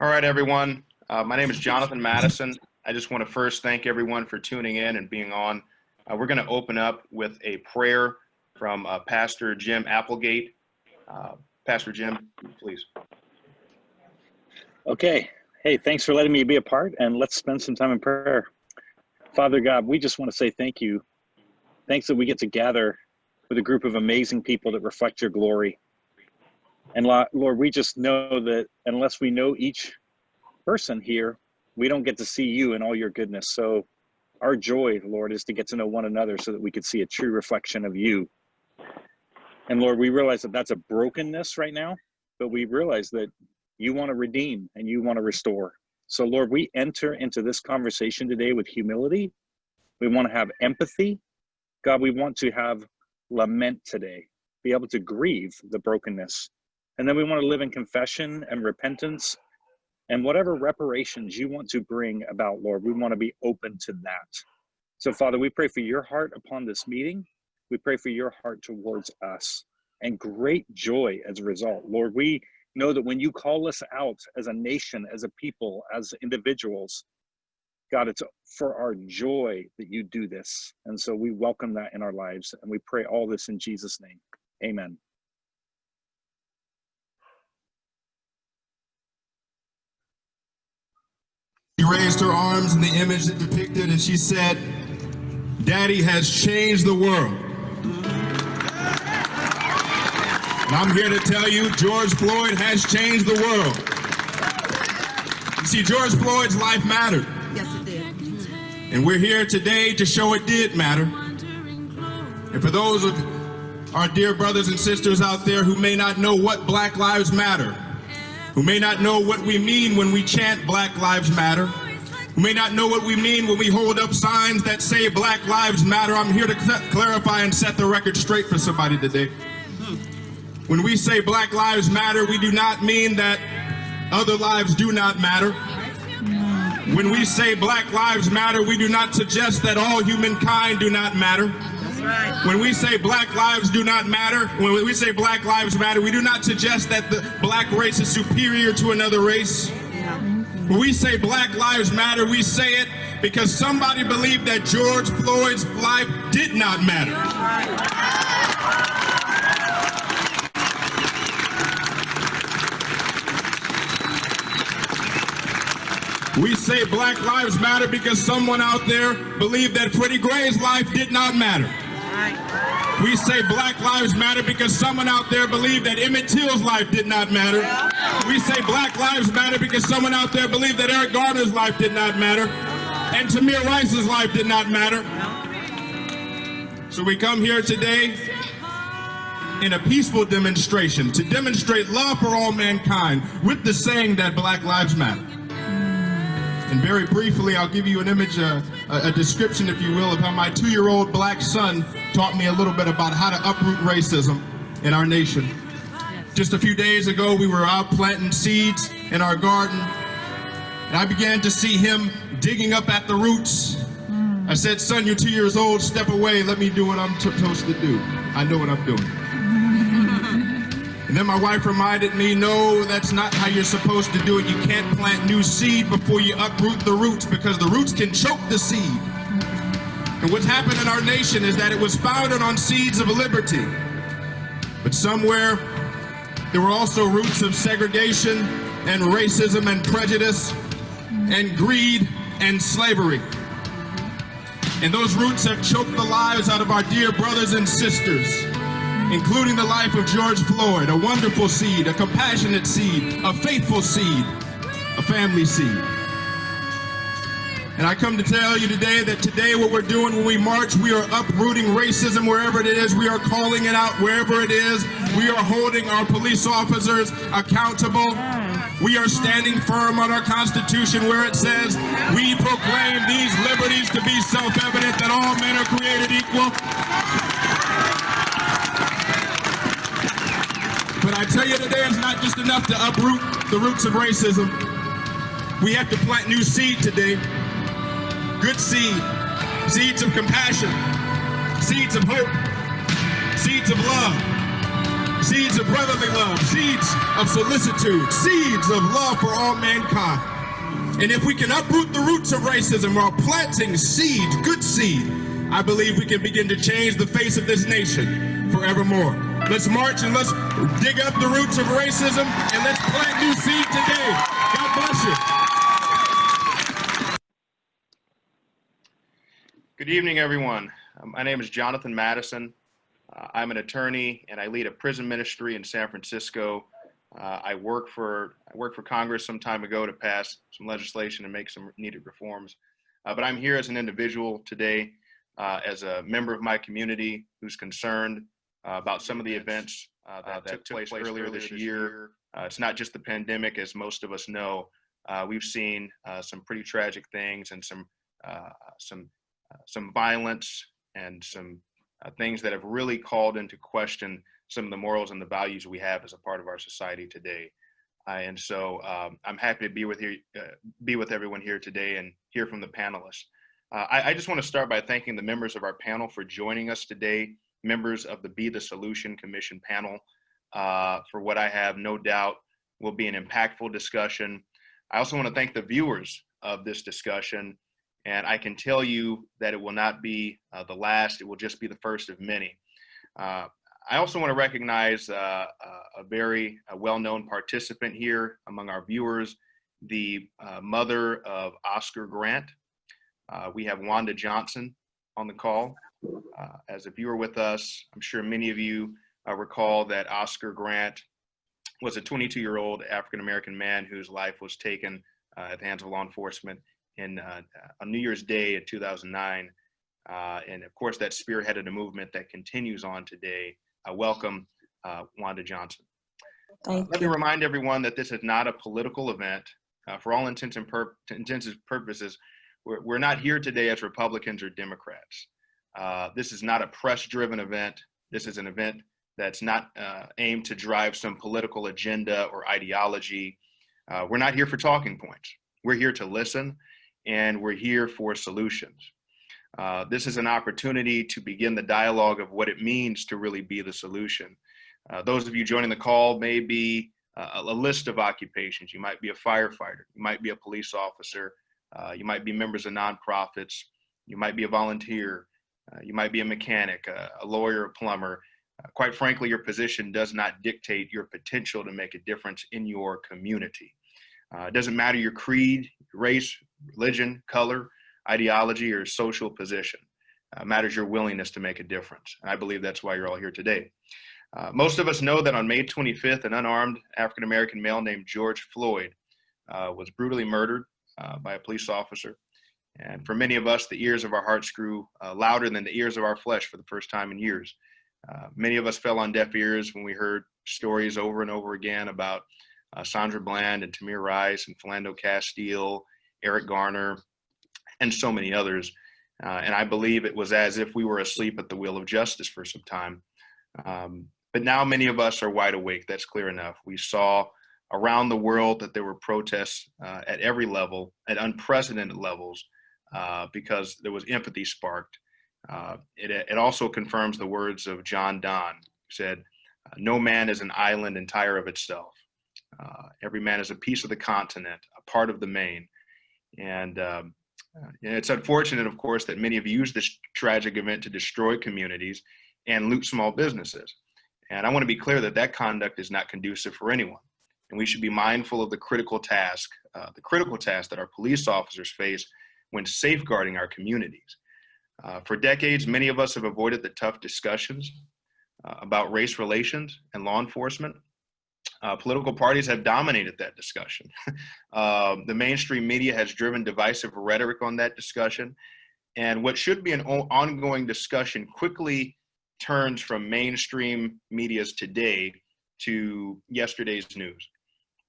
All right, everyone. My name is Jonathan Madison. I just want to first thank everyone for tuning in and being on. We're going to open up with a prayer from Pastor Jim Applegate. Pastor Jim, please. Okay. Hey, thanks for letting me be a part, and let's spend some time in prayer. Father God, we just want to say thank you. Thanks that we get to gather with a group of amazing people that reflect your glory. And Lord, we just know that unless we know each person here, we don't get to see you and all your goodness. So our joy, Lord, is to get to know one another so that we could see a true reflection of you. And Lord, we realize that that's a brokenness right now, but we realize that you want to redeem and you want to restore. So Lord, we enter into this conversation today with humility. We want to have empathy. God, we want to have lament today, be able to grieve the brokenness. And then we want to live in confession and repentance and whatever reparations you want to bring about, Lord, we want to be open to that. So Father, we pray for your heart upon this meeting. We pray for your heart towards us and great joy as a result. Lord, we know that when you call us out as a nation, as a people, as individuals, God, it's for our joy that you do this. And so we welcome that in our lives. And we pray all this in Jesus' name. Amen. She raised her arms in the image that depicted, and she said, "Daddy has changed the world." And I'm here to tell you, George Floyd has changed the world. You see, George Floyd's life mattered. Yes, it did. And we're here today to show it did matter. And for those of our dear brothers and sisters out there who may not know what Black Lives Matter, who may not know what we mean when we chant Black Lives Matter, who may not know what we mean when we hold up signs that say Black Lives Matter, I'm here to clarify and set the record straight for somebody today. When we say Black Lives Matter, we do not mean that other lives do not matter. When we say Black Lives Matter, we do not suggest that all humankind do not matter. When we say Black lives do not matter, when we say Black Lives Matter, we do not suggest that the black race is superior to another race. When we say Black Lives Matter, we say it because somebody believed that George Floyd's life did not matter. We say Black Lives Matter because someone out there believed that Freddie Gray's life did not matter. We say Black Lives Matter because someone out there believed that Emmett Till's life did not matter. We say Black Lives Matter because someone out there believed that Eric Garner's life did not matter and Tamir Rice's life did not matter. So we come here today in a peaceful demonstration to demonstrate love for all mankind with the saying that Black Lives Matter. And very briefly, I'll give you an image, a description, if you will, of how my 2-year-old black son taught me a little bit about how to uproot racism in our nation. Just a few days ago, we were out planting seeds in our garden, and I began to see him digging up at the roots. I said, "Son, you're 2 years old, step away, let me do what I'm supposed to do. I know what I'm doing." And then my wife reminded me, no, that's not how you're supposed to do it. You can't plant new seed before you uproot the roots because the roots can choke the seed. And what's happened in our nation is that it was founded on seeds of liberty. But somewhere there were also roots of segregation and racism and prejudice and greed and slavery. And those roots have choked the lives out of our dear brothers and sisters, including the life of George Floyd, a wonderful seed, a compassionate seed, a faithful seed, a family seed. And I come to tell you today that today what we're doing when we march, we are uprooting racism wherever it is. We are calling it out wherever it is. We are holding our police officers accountable. We are standing firm on our Constitution where it says, we proclaim these liberties to be self-evident that all men are created equal. But I tell you today, it's not just enough to uproot the roots of racism. We have to plant new seed today. Good seed. Seeds of compassion. Seeds of hope. Seeds of love. seeds of brotherly love, seeds of solicitude, seeds of love for all mankind. And if we can uproot the roots of racism while planting seed, good seed, I believe we can begin to change the face of this nation forevermore. Let's march and let's dig up the roots of racism and let's plant new seed today. God bless you. Good evening, everyone. My name is Jonathan Madison. I'm an attorney and I lead a prison ministry in San Francisco. I worked for Congress some time ago to pass some legislation and make some needed reforms. But I'm here as an individual today, as a member of my community who's concerned about some of the events that took place earlier this year. It's not just the pandemic, as most of us know. We've seen some pretty tragic things and some violence and some things that have really called into question some of the morals and the values we have as a part of our society today. And so I'm happy to be with everyone here today and hear from the panelists. I just want to start by thanking the members of our panel for joining us today, members of the Be the Solution Commission panel, for what I have no doubt will be an impactful discussion. I also want to thank the viewers of this discussion. And I can tell you that it will not be the last, it will just be the first of many. I also want to recognize a very well-known participant here among our viewers, the mother of Oscar Grant. We have Wanda Johnson on the call. As a viewer with us, I'm sure many of you recall that Oscar Grant was a 22-year-old African-American man whose life was taken at the hands of law enforcement on New Year's Day of 2009. And of course, that spearheaded a movement that continues on today. Welcome, Wanda Johnson. Let me remind everyone that this is not a political event. For all intents and purposes, we're not here today as Republicans or Democrats. This is not a press-driven event. This is an event that's not aimed to drive some political agenda or ideology. We're not here for talking points. We're here to listen, and we're here for solutions. This is an opportunity to begin the dialogue of what it means to really be the solution. Those of you joining the call may be a list of occupations. You might be a firefighter, you might be a police officer, you might be members of nonprofits, you might be a volunteer, you might be a mechanic, a lawyer, a plumber. Quite frankly, your position does not dictate your potential to make a difference in your community. It doesn't matter your creed, race, religion, color, ideology, or social position. It matters your willingness to make a difference. And I believe that's why you're all here today. Most of us know that on May 25th, an unarmed African-American male named George Floyd was brutally murdered by a police officer. And for many of us, the ears of our hearts grew louder than the ears of our flesh for the first time in years. Many of us fell on deaf ears when we heard stories over and over again about Sandra Bland and Tamir Rice and Philando Castile, Eric Garner, and so many others. And I believe it was as if we were asleep at the wheel of justice for some time. But now many of us are wide awake. That's clear enough. We saw around the world that there were protests at every level, at unprecedented levels, because there was empathy sparked. It also confirms the words of John Donne, who said, "No man is an island entire of itself. Every man is a piece of the continent, a part of the main." And it's unfortunate, of course, that many have used this tragic event to destroy communities and loot small businesses. And I want to be clear that that conduct is not conducive for anyone. And we should be mindful of the critical task that our police officers face when safeguarding our communities. For decades, many of us have avoided the tough discussions about race relations and law enforcement. Political parties have dominated that discussion. The mainstream media has driven divisive rhetoric on that discussion. And what should be an ongoing discussion quickly turns from mainstream media's today to yesterday's news.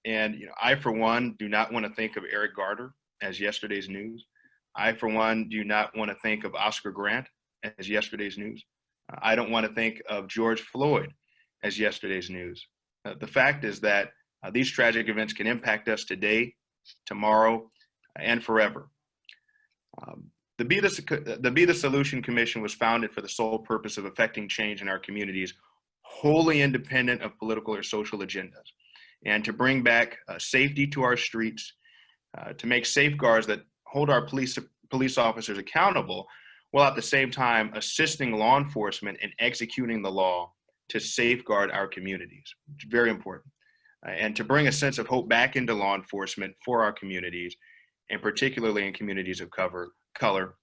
And I, for one, do not want to think of Eric Garner as yesterday's news. I, for one, do not want to think of Oscar Grant as yesterday's news. I don't want to think of George Floyd as yesterday's news. The fact is that these tragic events can impact us today, tomorrow, and forever. The Be the Solution Commission was founded for the sole purpose of effecting change in our communities wholly independent of political or social agendas, and to bring back safety to our streets, to make safeguards that hold our police officers accountable, while at the same time assisting law enforcement in executing the law to safeguard our communities. It's very important. And to bring a sense of hope back into law enforcement for our communities, and particularly in communities of color.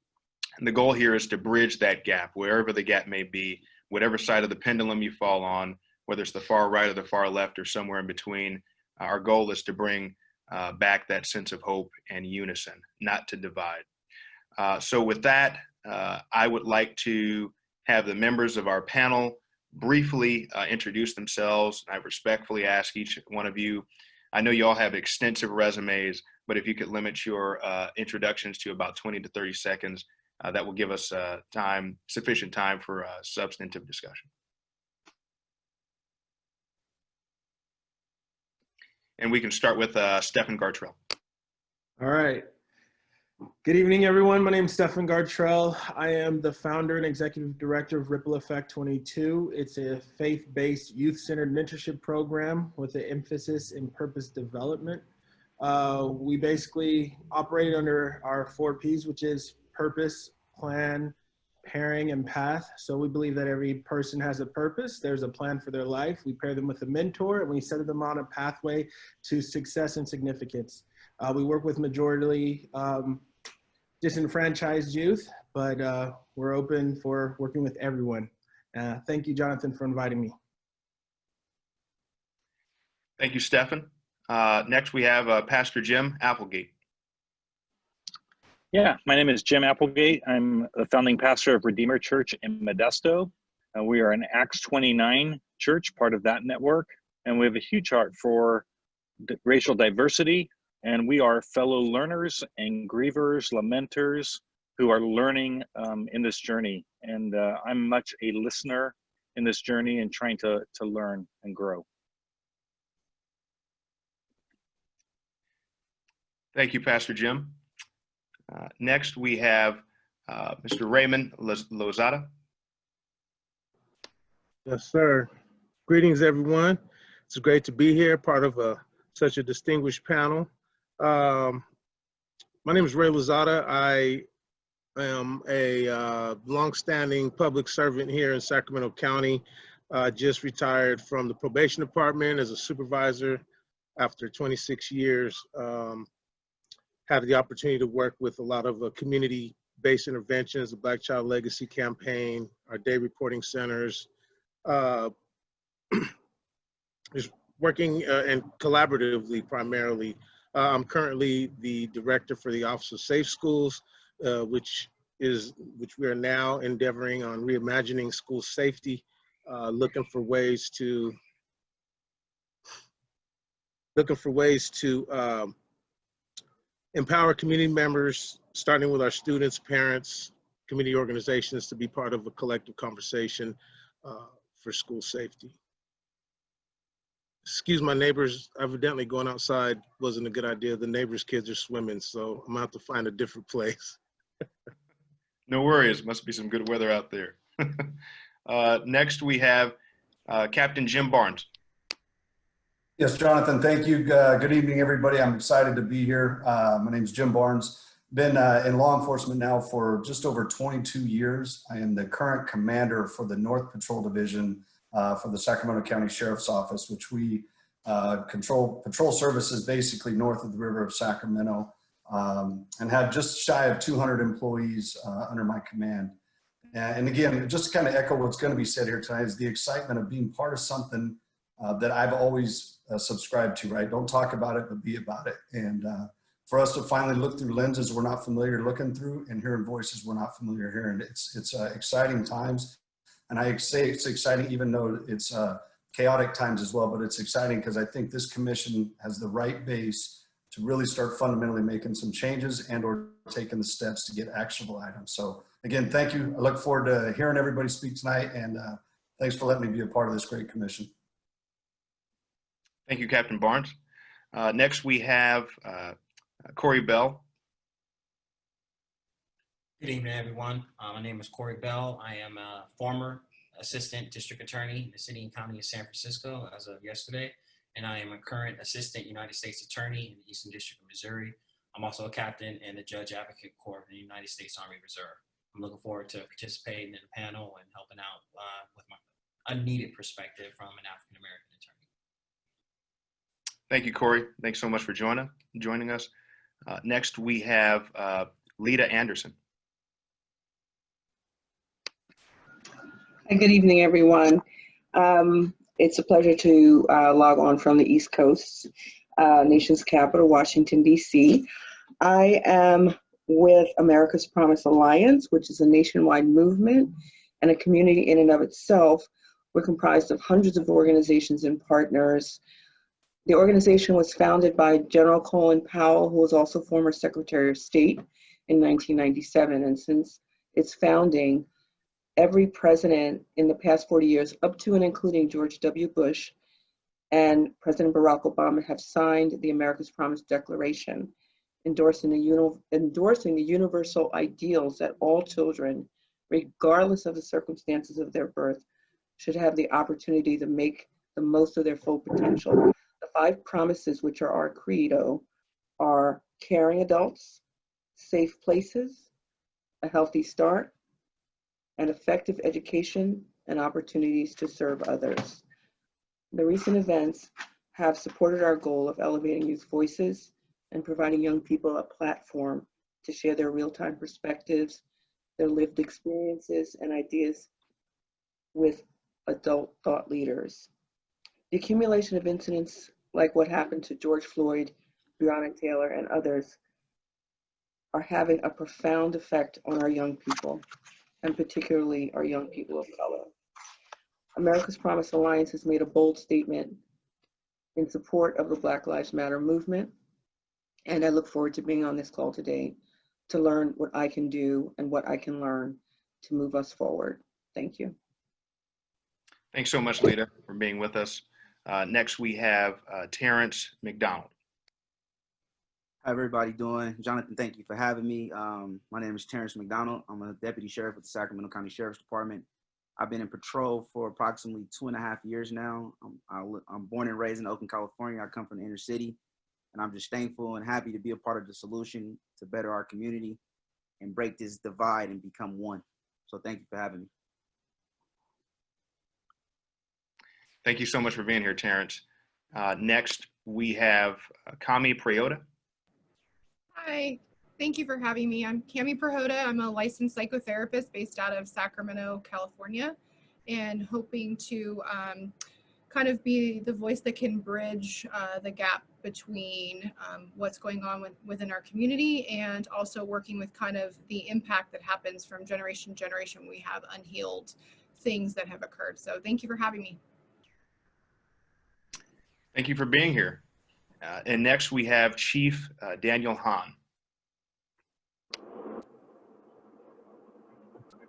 And the goal here is to bridge that gap, wherever the gap may be, whatever side of the pendulum you fall on, whether it's the far right or the far left or somewhere in between. Our goal is to bring back that sense of hope and unison, not to divide. So with that, I would like to have the members of our panel briefly introduce themselves. I respectfully ask each one of you, I know you all have extensive resumes, but if you could limit your introductions to about 20 to 30 seconds, that will give us sufficient time for substantive discussion. And we can start with Stephan Gartrell. All right. Good evening, everyone. My name is Stephan Gartrell. I am the founder and executive director of Ripple Effect 22. It's a faith-based, youth-centered mentorship program with an emphasis in purpose development. We basically operate under our 4 Ps, which is purpose, plan, pairing, and path. So we believe that every person has a purpose. There's a plan for their life. We pair them with a mentor, and we set them on a pathway to success and significance. We work with majority disenfranchised youth, but we're open for working with everyone. Thank you, Jonathan, for inviting me. Thank you, Stephan. Next, we have Pastor Jim Applegate. Yeah, my name is Jim Applegate. I'm the founding pastor of Redeemer Church in Modesto. We are an Acts 29 church, part of that network, and we have a huge heart for racial diversity. And we are fellow learners and grievers, lamenters who are learning in this journey. And I'm much a listener in this journey and trying to learn and grow. Thank you, Pastor Jim. Next, we have Mr. Raymond Lozada. Yes, sir. Greetings, everyone. It's great to be here, part of such a distinguished panel. My name is Ray Lozada. I am a longstanding public servant here in Sacramento County. Just retired from the probation department as a supervisor after 26 years. Had the opportunity to work with a lot of community-based interventions, the Black Child Legacy Campaign, our day reporting centers, just working and collaboratively primarily. I'm currently the director for the Office of Safe Schools, which we are now endeavoring on reimagining school safety, looking for ways to empower community members, starting with our students, parents, community organizations, to be part of a collective conversation for school safety. Excuse my neighbors, evidently going outside wasn't a good idea. The neighbors' kids are swimming, so I'm gonna have to find a different place. No worries, must be some good weather out there. Next, we have Captain Jim Barnes. Yes, Jonathan, thank you. Good evening, everybody. I'm excited to be here. My name is Jim Barnes. Been in law enforcement now for just over 22 years. I am the current commander for the North Patrol Division for the Sacramento County Sheriff's Office, which we control patrol services basically north of the river of Sacramento, and have just shy of 200 employees under my command. And again, just to kind of echo what's going to be said here tonight, is the excitement of being part of something that I've always subscribed to, right? Don't talk about it, but be about it. And for us to finally look through lenses we're not familiar looking through and hearing voices we're not familiar hearing, it's exciting times. And I say it's exciting even though it's chaotic times as well, but it's exciting because I think this commission has the right base to really start fundamentally making some changes and or taking the steps to get actionable items. So again, thank you. I look forward to hearing everybody speak tonight, and thanks for letting me be a part of this great commission. Thank you, Captain Barnes. Next, we have Corey Bell. Good evening, everyone. My name is Corey Bell. I am a former Assistant District Attorney in the City and County of San Francisco as of yesterday, and I am a current Assistant United States Attorney in the Eastern District of Missouri. I'm also a captain in the Judge Advocate Corps in the United States Army Reserve. I'm looking forward to participating in the panel and helping out with my unneeded perspective from an African American attorney. Thank you, Corey. Thanks so much for joining us. Next, we have Lita Anderson. Hi, good evening, everyone. It's a pleasure to log on from the East Coast, nation's capital, Washington, D.C. I am with America's Promise Alliance, which is a nationwide movement and a community in and of itself. We're comprised of hundreds of organizations and partners. The organization was founded by General Colin Powell, who was also former Secretary of State in 1997. And since its founding, every president in the past 40 years, up to and including George W. Bush and President Barack Obama, have signed the America's Promise Declaration, endorsing the universal ideals that all children, regardless of the circumstances of their birth, should have the opportunity to make the most of their full potential. The 5 promises, which are our credo, are caring adults, safe places, a healthy start, and effective education and opportunities to serve others. The recent events have supported our goal of elevating youth voices and providing young people a platform to share their real-time perspectives, their lived experiences, and ideas with adult thought leaders. The accumulation of incidents like what happened to George Floyd, Breonna Taylor, and others are having a profound effect on our young people, and particularly our young people of color. America's Promise Alliance has made a bold statement in support of the Black Lives Matter movement, and I look forward to being on this call today to learn what I can do and what I can learn to move us forward. Thank you. Thanks so much, Lita, for being with us. Next, we have Terrence McDonald. How everybody doing? Jonathan, thank you for having me. My name is Terrence McDonald. I'm a deputy sheriff with the Sacramento County Sheriff's Department. I've been in patrol for approximately 2.5 years now. I'm born and raised in Oakland, California. I come from the inner city, and I'm just thankful and happy to be a part of the solution to better our community and break this divide and become one. So thank you for having me. Thank you so much for being here, Terrence. Next, we have Cami Prioda. Hi, thank you for having me. I'm Cami Prioda. I'm a licensed psychotherapist based out of Sacramento, California, and hoping to kind of be the voice that can bridge the gap between what's going on within our community, and also working with kind of the impact that happens from generation to generation. We have unhealed things that have occurred. So thank you for having me. Thank you for being here. And next we have Chief Daniel Hahn.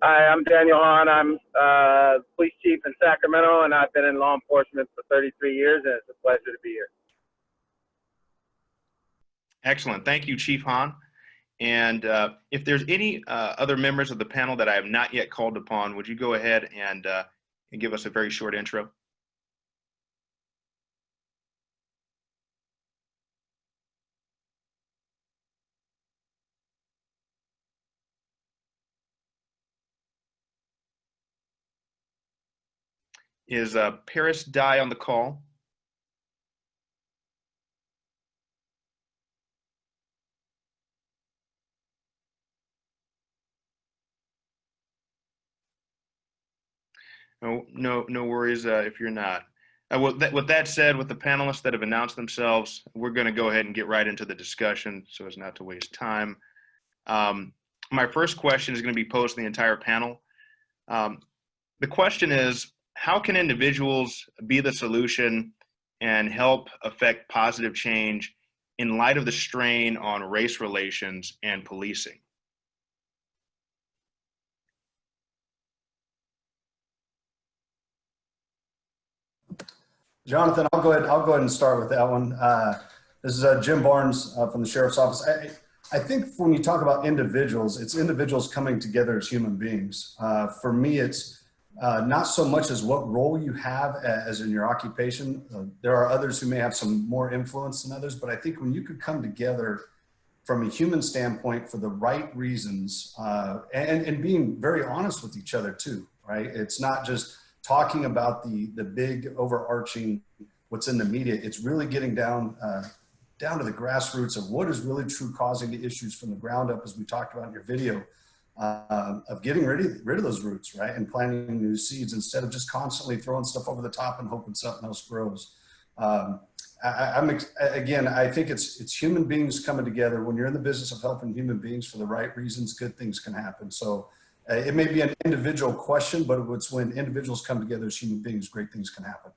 Hi, I'm Daniel Hahn. I'm police chief in Sacramento, and I've been in law enforcement for 33 years, and it's a pleasure to be here. Excellent. Thank you, Chief Hahn. And if there's any other members of the panel that I have not yet called upon, would you go ahead and give us a very short intro? Is Paris Dye on the call? No worries if you're not. With that said, with the panelists that have announced themselves, we're going to go ahead and get right into the discussion so as not to waste time. My first question is going to be posed to the entire panel. The question is, how can individuals be the solution and help affect positive change in light of the strain on race relations and policing? Jonathan, I'll go ahead and start with that one. This is Jim Barnes from the Sheriff's Office. I think when you talk about individuals, it's individuals coming together as human beings. For me, it's not so much as what role you have as in your occupation. There are others who may have some more influence than others, but I think when you could come together from a human standpoint for the right reasons, and being very honest with each other too, right? It's not just talking about the big overarching what's in the media. It's really getting down to the grassroots of what is really true causing the issues from the ground up, as we talked about in your video, of getting rid of those roots, right? And planting new seeds instead of just constantly throwing stuff over the top and hoping something else grows. Again, I think it's human beings coming together. When you're in the business of helping human beings for the right reasons, good things can happen. So it may be an individual question, but it's when individuals come together as human beings, great things can happen.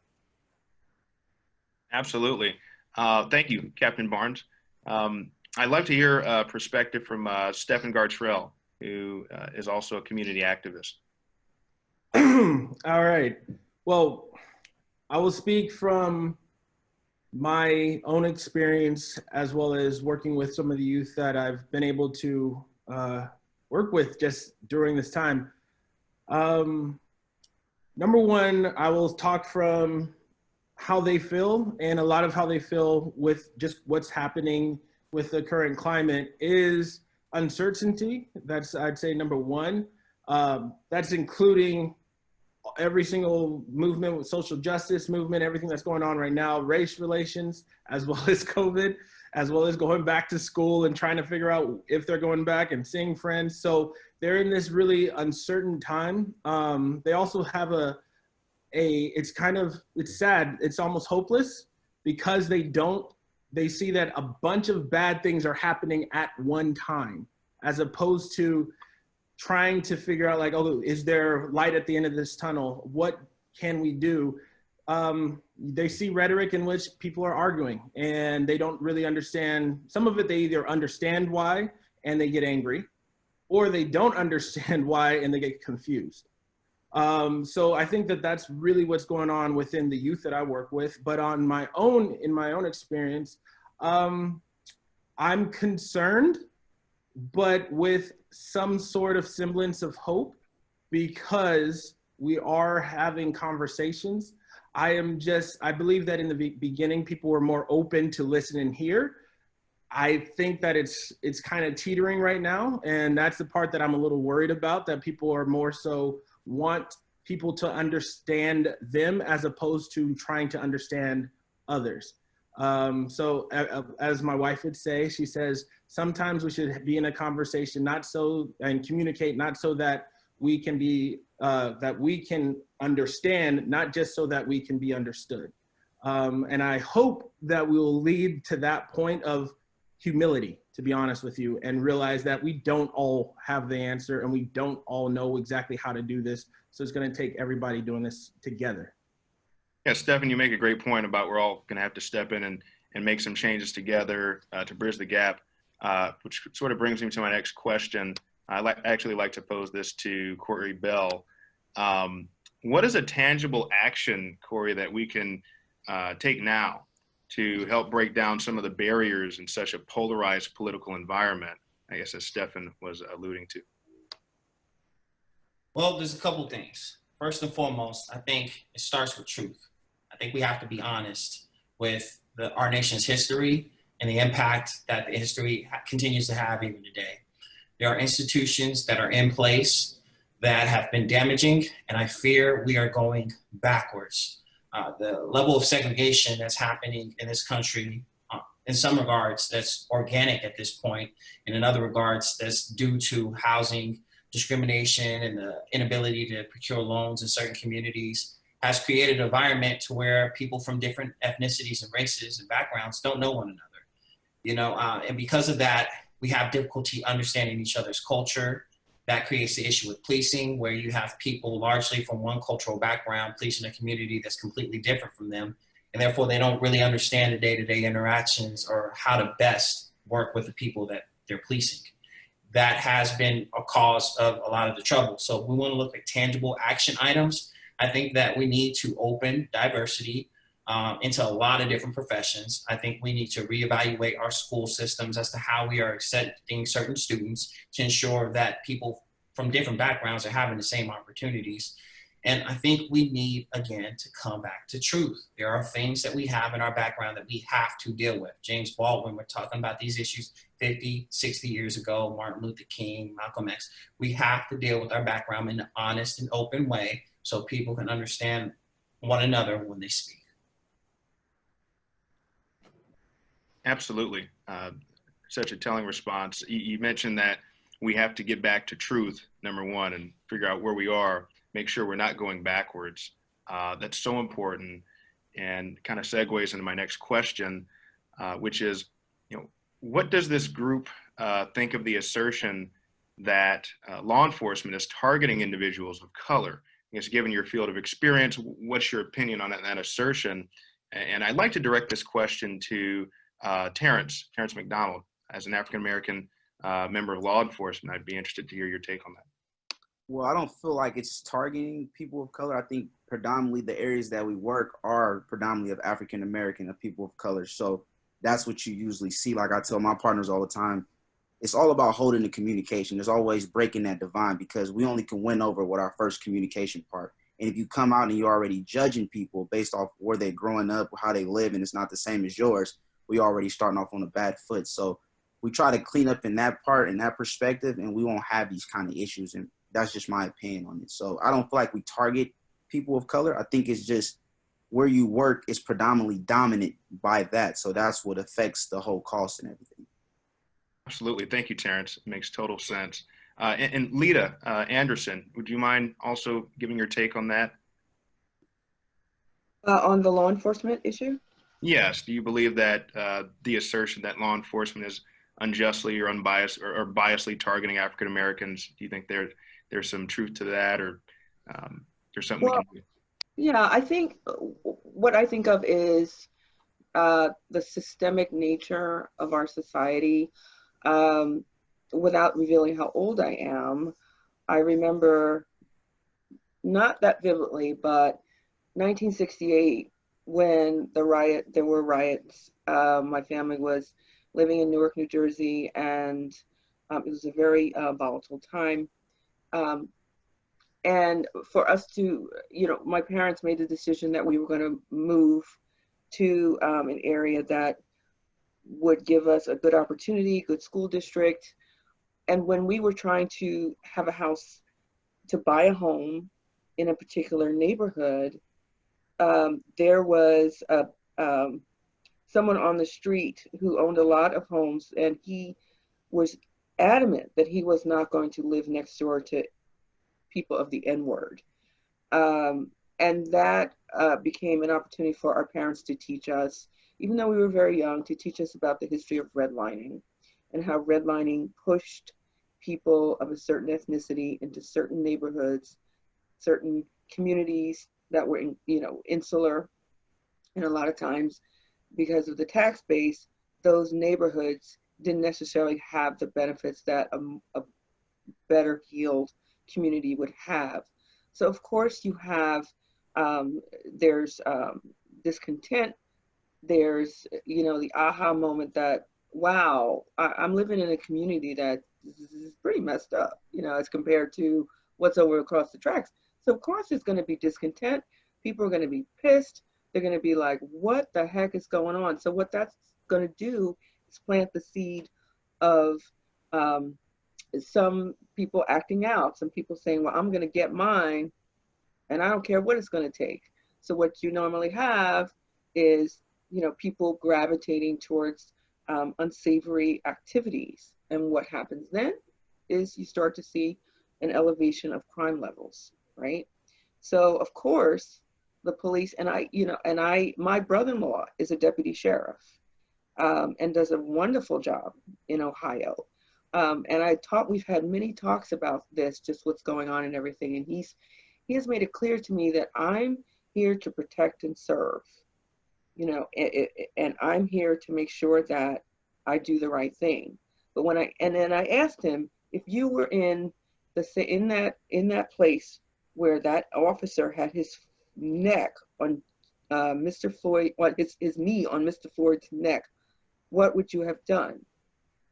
Absolutely. Thank you, Captain Barnes. I'd love to hear a perspective from Stephen Gartrell, who is also a community activist. All right. Well, I will speak from my own experience as well as working with some of the youth that I've been able to work with just during this time. Number one, I will talk from how they feel, and a lot of how they feel with just what's happening with the current climate is uncertainty. That's, I'd say, number one. That's including every single movement with social justice movement, everything that's going on right now, race relations, as well as COVID, as well as going back to school and trying to figure out if they're going back and seeing friends. So they're in this really uncertain time. They also have it's sad, it's almost hopeless, because they see that a bunch of bad things are happening at one time, as opposed to trying to figure out, like, oh, is there light at the end of this tunnel? What can we do? They see rhetoric in which people are arguing, and they don't really understand. Some of it, they either understand why and they get angry, or they don't understand why and they get confused. So I think that that's really what's going on within the youth that I work with. But in my own experience, I'm concerned, but with some sort of semblance of hope, because we are having conversations. I believe that in the beginning, people were more open to listen and hear. I think that it's kind of teetering right now. And that's the part that I'm a little worried about, that people are more so want people to understand them as opposed to trying to understand others. So as my wife would say, she says, sometimes we should be in a conversation, and communicate, not so that we can be, that we can understand, not just so that we can be understood. And I hope that we will lead to that point of humility, to be honest with you, and realize that we don't all have the answer and we don't all know exactly how to do this. So it's going to take everybody doing this together. Yeah, Stephen, you make a great point about we're all going to have to step in and make some changes together to bridge the gap, which sort of brings me to my next question. I actually like to pose this to Corey Bell. What is a tangible action, Corey, that we can take now to help break down some of the barriers in such a polarized political environment, I guess, as Stephen was alluding to? Well, there's a couple things. First and foremost, I think it starts with truth. I think we have to be honest with our nation's history and the impact that the history continues to have even today. There are institutions that are in place that have been damaging, and I fear we are going backwards. The level of segregation that's happening in this country, in some regards, that's organic at this point, and in other regards, that's due to housing discrimination and the inability to procure loans in certain communities, has created an environment to where people from different ethnicities and races and backgrounds don't know one another. And because of that, we have difficulty understanding each other's culture. That creates the issue with policing, where you have people largely from one cultural background policing a community that's completely different from them, and therefore they don't really understand the day-to-day interactions or how to best work with the people that they're policing. That has been a cause of a lot of the trouble. So we want to look at tangible action items. I think that we need to open diversity into a lot of different professions. I think we need to reevaluate our school systems as to how we are accepting certain students to ensure that people from different backgrounds are having the same opportunities. And I think we need, again, to come back to truth. There are things that we have in our background that we have to deal with. James Baldwin, we're talking about these issues 50, 60 years ago, Martin Luther King, Malcolm X. We have to deal with our background in an honest and open way so people can understand one another when they speak. Absolutely. Such a telling response. You mentioned that we have to get back to truth, number one, and figure out where we are, make sure we're not going backwards. That's so important, and kind of segues into my next question, which is, what does this group think of the assertion that law enforcement is targeting individuals of color? I guess, given your field of experience, what's your opinion on that assertion? And I'd like to direct this question to Terrence McDonald. As an African-American member of law enforcement, I'd be interested to hear your take on that. Well, I don't feel like it's targeting people of color. I think predominantly the areas that we work are predominantly of African-American, of people of color. So that's what you usually see. Like I tell my partners all the time, it's all about holding the communication. There's always breaking that divide, because we only can win over with our first communication part. And if you come out and you're already judging people based off where they're growing up, how they live, and it's not the same as yours, we already starting off on a bad foot. So we try to clean up in that part, in that perspective, and we won't have these kind of issues. And that's just my opinion on it. So I don't feel like we target people of color. I think it's just where you work is predominantly dominant by that. So that's what affects the whole cost and everything. Absolutely. Thank you, Terrence. It makes total sense. And Lita Anderson, would you mind also giving your take on that? On the law enforcement issue? Yes. Do you believe that the assertion that law enforcement is unjustly or unbiased or biasly targeting African Americans, do you think there's some truth to that, or there's something we can do? Yeah, I think what I think of is the systemic nature of our society. Without revealing how old I am, I remember, not that vividly, but 1968, when there were riots. My family was living in Newark, New Jersey, and it was a very volatile time. And for us to, my parents made the decision that we were going to move to an area that would give us a good opportunity, good school district. And when we were trying to have a house, to buy a home in a particular neighborhood, there was someone on the street who owned a lot of homes, and he was adamant that he was not going to live next door to people of the N-word. And that became an opportunity for our parents to teach us, even though we were very young, to teach us about the history of redlining and how redlining pushed people of a certain ethnicity into certain neighborhoods, certain communities that were, insular. And a lot of times, because of the tax base, those neighborhoods didn't necessarily have the benefits that a better healed community would have. So of course you have, there's discontent. There's, the aha moment that, wow, I'm living in a community that is pretty messed up, as compared to what's over across the tracks. So of course there's going to be discontent. People are going to be pissed. They're going to be like, what the heck is going on? So what that's going to do is plant the seed of some people acting out, some people saying, well, I'm going to get mine, and I don't care what it's going to take. So what you normally have is, people gravitating towards unsavory activities. And what happens then is you start to see an elevation of crime levels, right? So of course, the police, and my brother-in-law is a deputy sheriff and does a wonderful job in Ohio. And we've had many talks about this, just what's going on and everything. And he has made it clear to me that I'm here to protect and serve, and I'm here to make sure that I do the right thing. But then I asked him, if you were in that place where that officer had his neck on Mr. Floyd, his knee on Mr. Floyd's neck, what would you have done?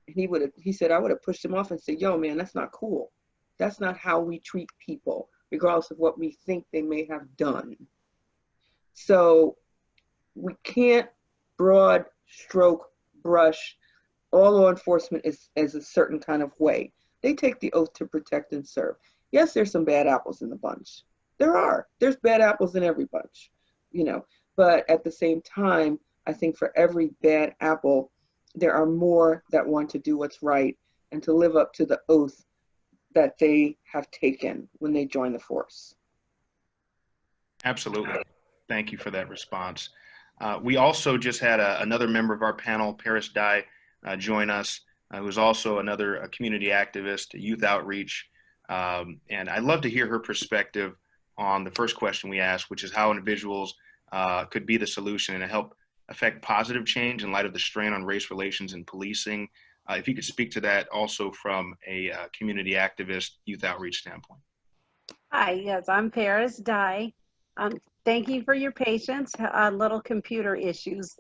And he said, I would have pushed him off and said, yo, man, that's not cool. That's not how we treat people. regardless of what we think they may have done. So we can't broad stroke brush all law enforcement as a certain kind of way. They take the oath to protect and serve. Yes, there's some bad apples in the bunch. There's bad apples in every bunch, you know, but at the same time, I think for every bad apple, there are more that want to do what's right and to live up to the oath that they have taken when they join the force. Absolutely. Thank you for that response. We also just had another member of our panel, Paris Dye, join us, who is also another community activist, youth outreach. And I'd love to hear her perspective on the first question we asked, which is how individuals could be the solution and help affect positive change in light of the strain on race relations and policing. If you could speak to that also from a community activist, youth outreach standpoint. Hi, yes, I'm Paris Dye. Thank you for your patience, little computer issues.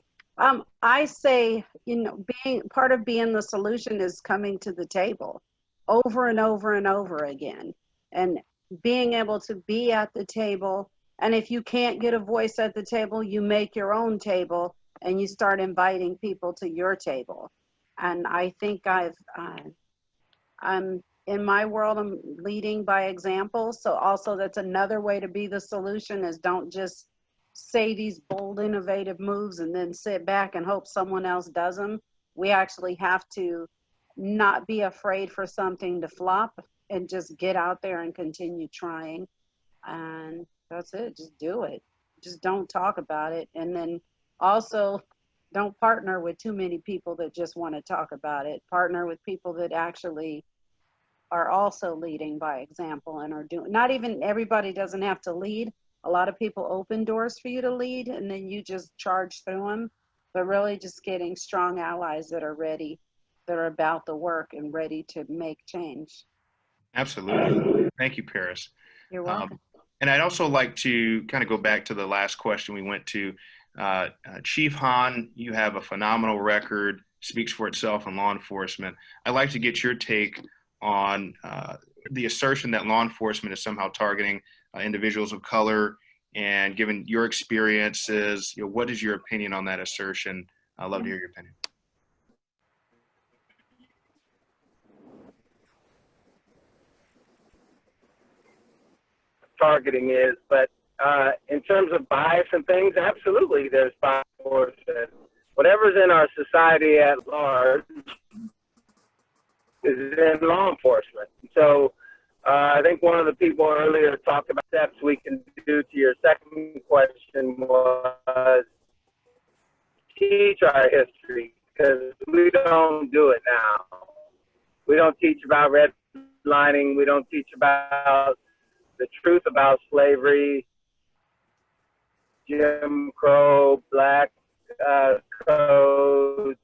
I say, you know, being the solution is coming to the table over and over and over again, and being able to be at the table. And if you can't get a voice at the table, you make your own table and you start inviting people to your table. And I think I'm in my world, I'm leading by example. So also that's another way to be the solution, is don't just say these bold, innovative moves and then sit back and hope someone else does them. We actually have to not be afraid for something to flop and just get out there and continue trying. And that's it, just do it. Just don't talk about it. And then also don't partner with too many people that just want to talk about it. Partner with people that actually are also leading by example and are doing, not even everybody doesn't have to lead. A lot of people open doors for you to lead and then you just charge through them, but really just getting strong allies that are ready, that are about the work and ready to make change. Absolutely. Thank you, Paris. You're welcome. And I'd also like to kind of go back to the last question we went to. Chief Hahn, you have a phenomenal record, speaks for itself in law enforcement. I'd like to get your take on the assertion that law enforcement is somehow targeting individuals of color, and given your experiences, you know, what is your opinion on that assertion? I'd love to hear your opinion. Targeting is, but in terms of bias and things, absolutely there's bias. Whatever's in our society at large is in law enforcement. So I think one of the people earlier talked about steps we can do. To your second question was teach our history, because we don't do it now. We don't teach about redlining. We don't teach about the truth about slavery, Jim Crow, Black codes,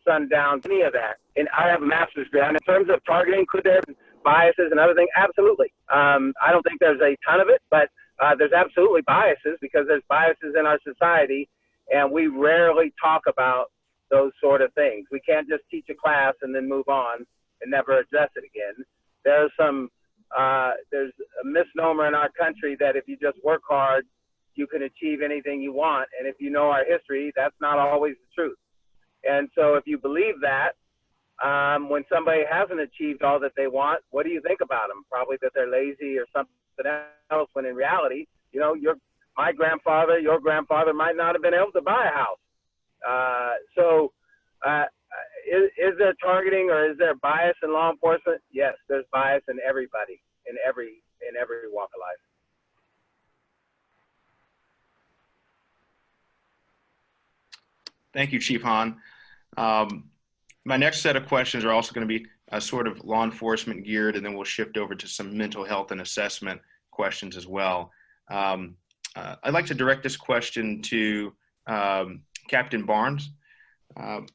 sundown, any of that. And I have a master's degree. And in terms of targeting, could there be biases and other things? Absolutely. I don't think there's a ton of it, but there's absolutely biases, because there's biases in our society, and we rarely talk about those sort of things. We can't just teach a class and then move on and never address it again. There's a misnomer in our country that if you just work hard, you can achieve anything you want. And if you know our history, that's not always the truth. And so if you believe that, when somebody hasn't achieved all that they want, what do you think about them? Probably that they're lazy or something else, when in reality, you know, my grandfather, your grandfather might not have been able to buy a house. Is there targeting or is there bias in law enforcement? Yes, there's bias in everybody, in every walk of life. Thank you, Chief Hahn. My next set of questions are also going to be sort of law enforcement geared, and then we'll shift over to some mental health and assessment questions as well. I'd like to direct this question to Captain Barnes. And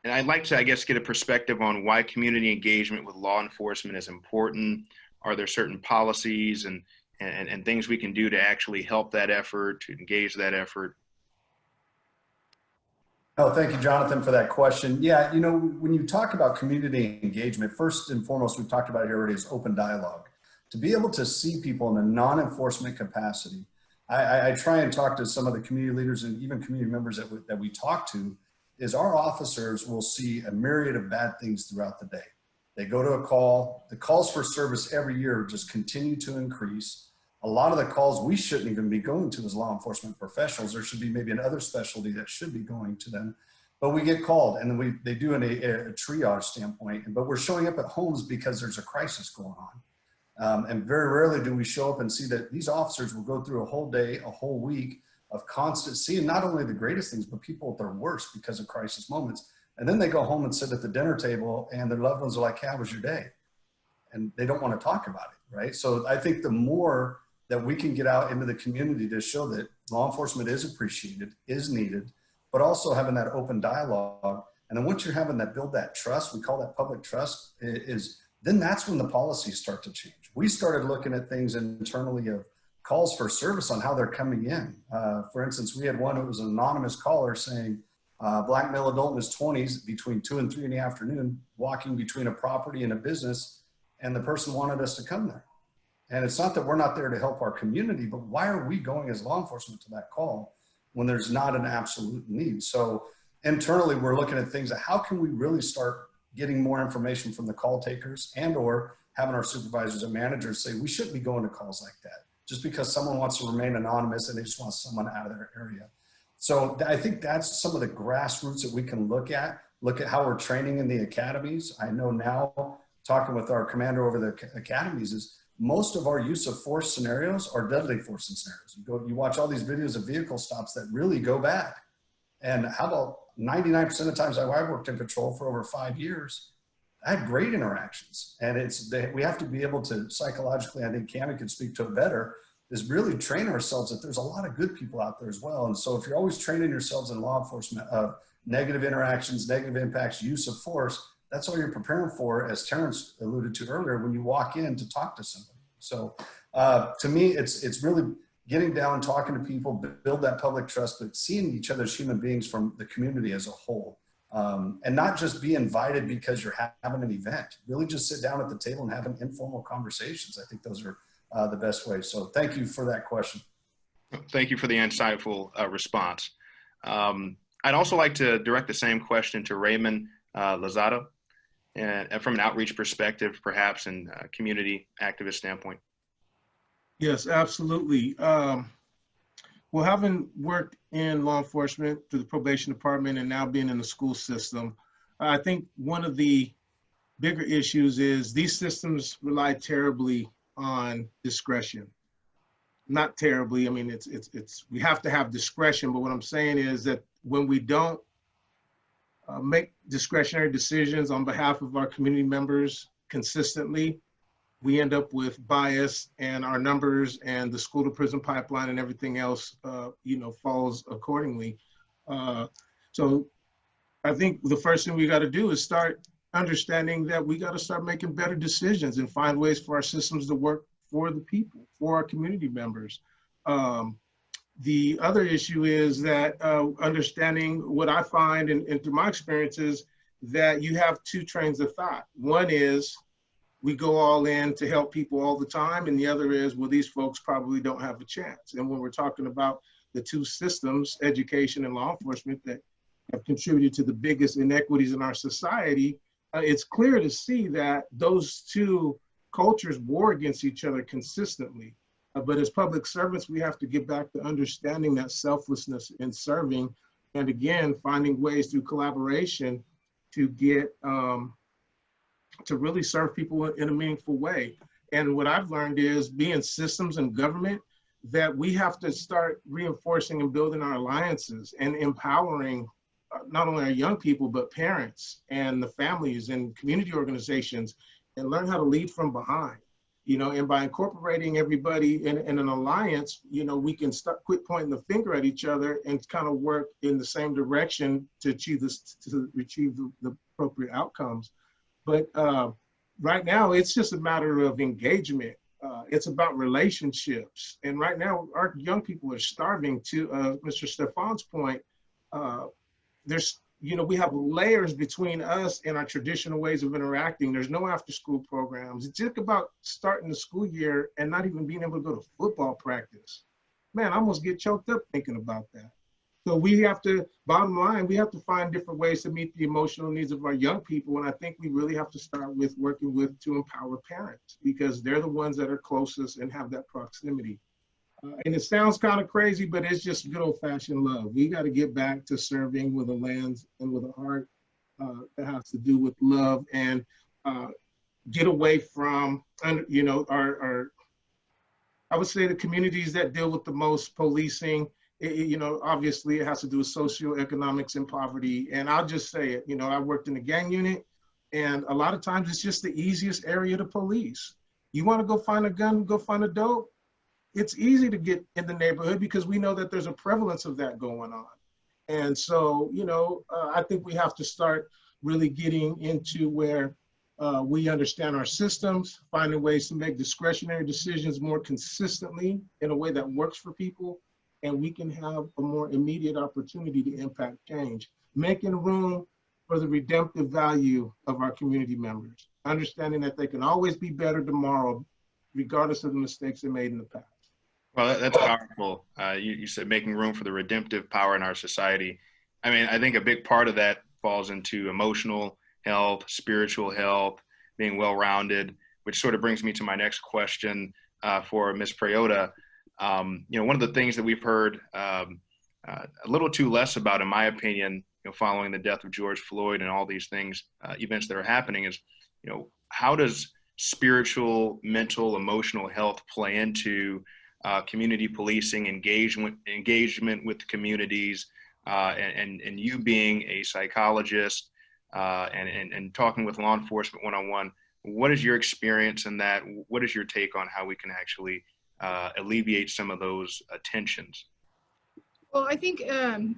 I'd like to, I guess, get a perspective on why community engagement with law enforcement is important. Are there certain policies and things we can do to actually help that effort, to engage that effort? Oh, thank you, Jonathan, for that question. Yeah, you know, when you talk about community engagement, first and foremost, we've talked about it here already, is open dialogue. to be able to see people in a non-enforcement capacity. I try and talk to some of the community leaders and even community members that we talk to, is our officers will see a myriad of bad things throughout the day. They go to a call, the calls for service every year just continue to increase. A lot of the calls we shouldn't even be going to as law enforcement professionals. There should be maybe another specialty that should be going to them, but we get called and then they do a triage standpoint, but we're showing up at homes because there's a crisis going on. And very rarely do we show up and see that these officers will go through a whole day, a whole week of constant seeing not only the greatest things, but people at their worst because of crisis moments. And then they go home and sit at the dinner table and their loved ones are like, how was your day? And they don't want to talk about it, right? So I think the more that we can get out into the community to show that law enforcement is appreciated, is needed, but also having that open dialogue. And then once you're having that, build that trust, we call that public trust, then that's when the policies start to change. We started looking at things internally of calls for service on how they're coming in. For instance, we had one, it was an anonymous caller saying, black male adult in his 20s between 2 and 3 in the afternoon, walking between a property and a business, and the person wanted us to come there. And it's not that we're not there to help our community, but why are we going as law enforcement to that call when there's not an absolute need? So internally, we're looking at things of how can we really start getting more information from the call takers and or having our supervisors and managers say, we shouldn't be going to calls like that just because someone wants to remain anonymous and they just want someone out of their area. So I think that's some of the grassroots that we can look at how we're training in the academies. I know now, talking with our commander over the academies, is most of our use of force scenarios are deadly force scenarios. You watch all these videos of vehicle stops that really go bad. And how about 99% of the times I worked in patrol for over 5 years, I had great interactions. And we have to be able to psychologically, I think Cammie could speak to it better, is really train ourselves that there's a lot of good people out there as well. And so if you're always training yourselves in law enforcement of negative interactions, negative impacts, use of force, that's all you're preparing for, as Terrence alluded to earlier, when you walk in to talk to somebody. So to me, it's really getting down, talking to people, build that public trust, but seeing each other as human beings from the community as a whole. And not just be invited because you're having an event, really just sit down at the table and having informal conversations. I think those are the best ways. So thank you for that question. Thank you for the insightful response. I'd also like to direct the same question to Raymond Lozado, and from an outreach perspective, perhaps, and community activist standpoint. Yes, absolutely. Well, having worked in law enforcement through the probation department and now being in the school system, I think one of the bigger issues is these systems rely terribly on discretion. Not terribly, I mean, we have to have discretion, but what I'm saying is that when we don't make discretionary decisions on behalf of our community members consistently, we end up with bias, and our numbers and the school to prison pipeline and everything else, falls accordingly. So I think the first thing we got to do is start understanding that we got to start making better decisions and find ways for our systems to work for the people, for our community members. The other issue is that understanding what I find and through my experiences, that you have two trains of thought. One is we go all in to help people all the time, and the other is, well, these folks probably don't have a chance. And when we're talking about the two systems, education and law enforcement, that have contributed to the biggest inequities in our society, it's clear to see that those two cultures war against each other consistently. But as public servants, we have to get back to understanding that selflessness in serving, and again, finding ways through collaboration to get to really serve people in a meaningful way. And what I've learned is, being systems and government, that we have to start reinforcing and building our alliances and empowering not only our young people, but parents and the families and community organizations, and learn how to lead from behind. And by incorporating everybody in an alliance, we can quit pointing the finger at each other and kind of work in the same direction to achieve the appropriate outcomes. But right now, it's just a matter of engagement. It's about relationships. And right now, our young people are starving. To Mr. Stefan's point, you know, we have layers between us and our traditional ways of interacting. There's no after school programs. It's just about starting the school year and not even being able to go to football practice. Man, I almost get choked up thinking about that. So we have to, bottom line, we have to find different ways to meet the emotional needs of our young people. And I think we really have to start with working with to empower parents, because they're the ones that are closest and have that proximity. And it sounds kind of crazy, but it's just good old fashioned love. We got to get back to serving with a lens and with a heart that has to do with love, and get away from, you know, I would say the communities that deal with the most policing. You know, obviously it has to do with socioeconomics and poverty. And I'll just say it, you know, I worked in the gang unit, and a lot of times it's just the easiest area to police. You want to go find a gun, go find a dope. It's easy to get in the neighborhood because we know that there's a prevalence of that going on. And so, you know, I think we have to start really getting into where we understand our systems, finding ways to make discretionary decisions more consistently in a way that works for people, and we can have a more immediate opportunity to impact change, making room for the redemptive value of our community members, understanding that they can always be better tomorrow, regardless of the mistakes they made in the past. Well, that's powerful. You said making room for the redemptive power in our society. I mean, I think a big part of that falls into emotional health, spiritual health, being well-rounded, which sort of brings me to my next question for Ms. Prioda. You know, one of the things that we've heard a little too less about, in my opinion, you know, following the death of George Floyd and all these things, events that are happening, is, you know, how does spiritual, mental, emotional health play into community policing, engagement with the communities, and you being a psychologist and talking with law enforcement one-on-one? What is your experience in that? What is your take on how we can actually alleviate some of those tensions? Well, I think,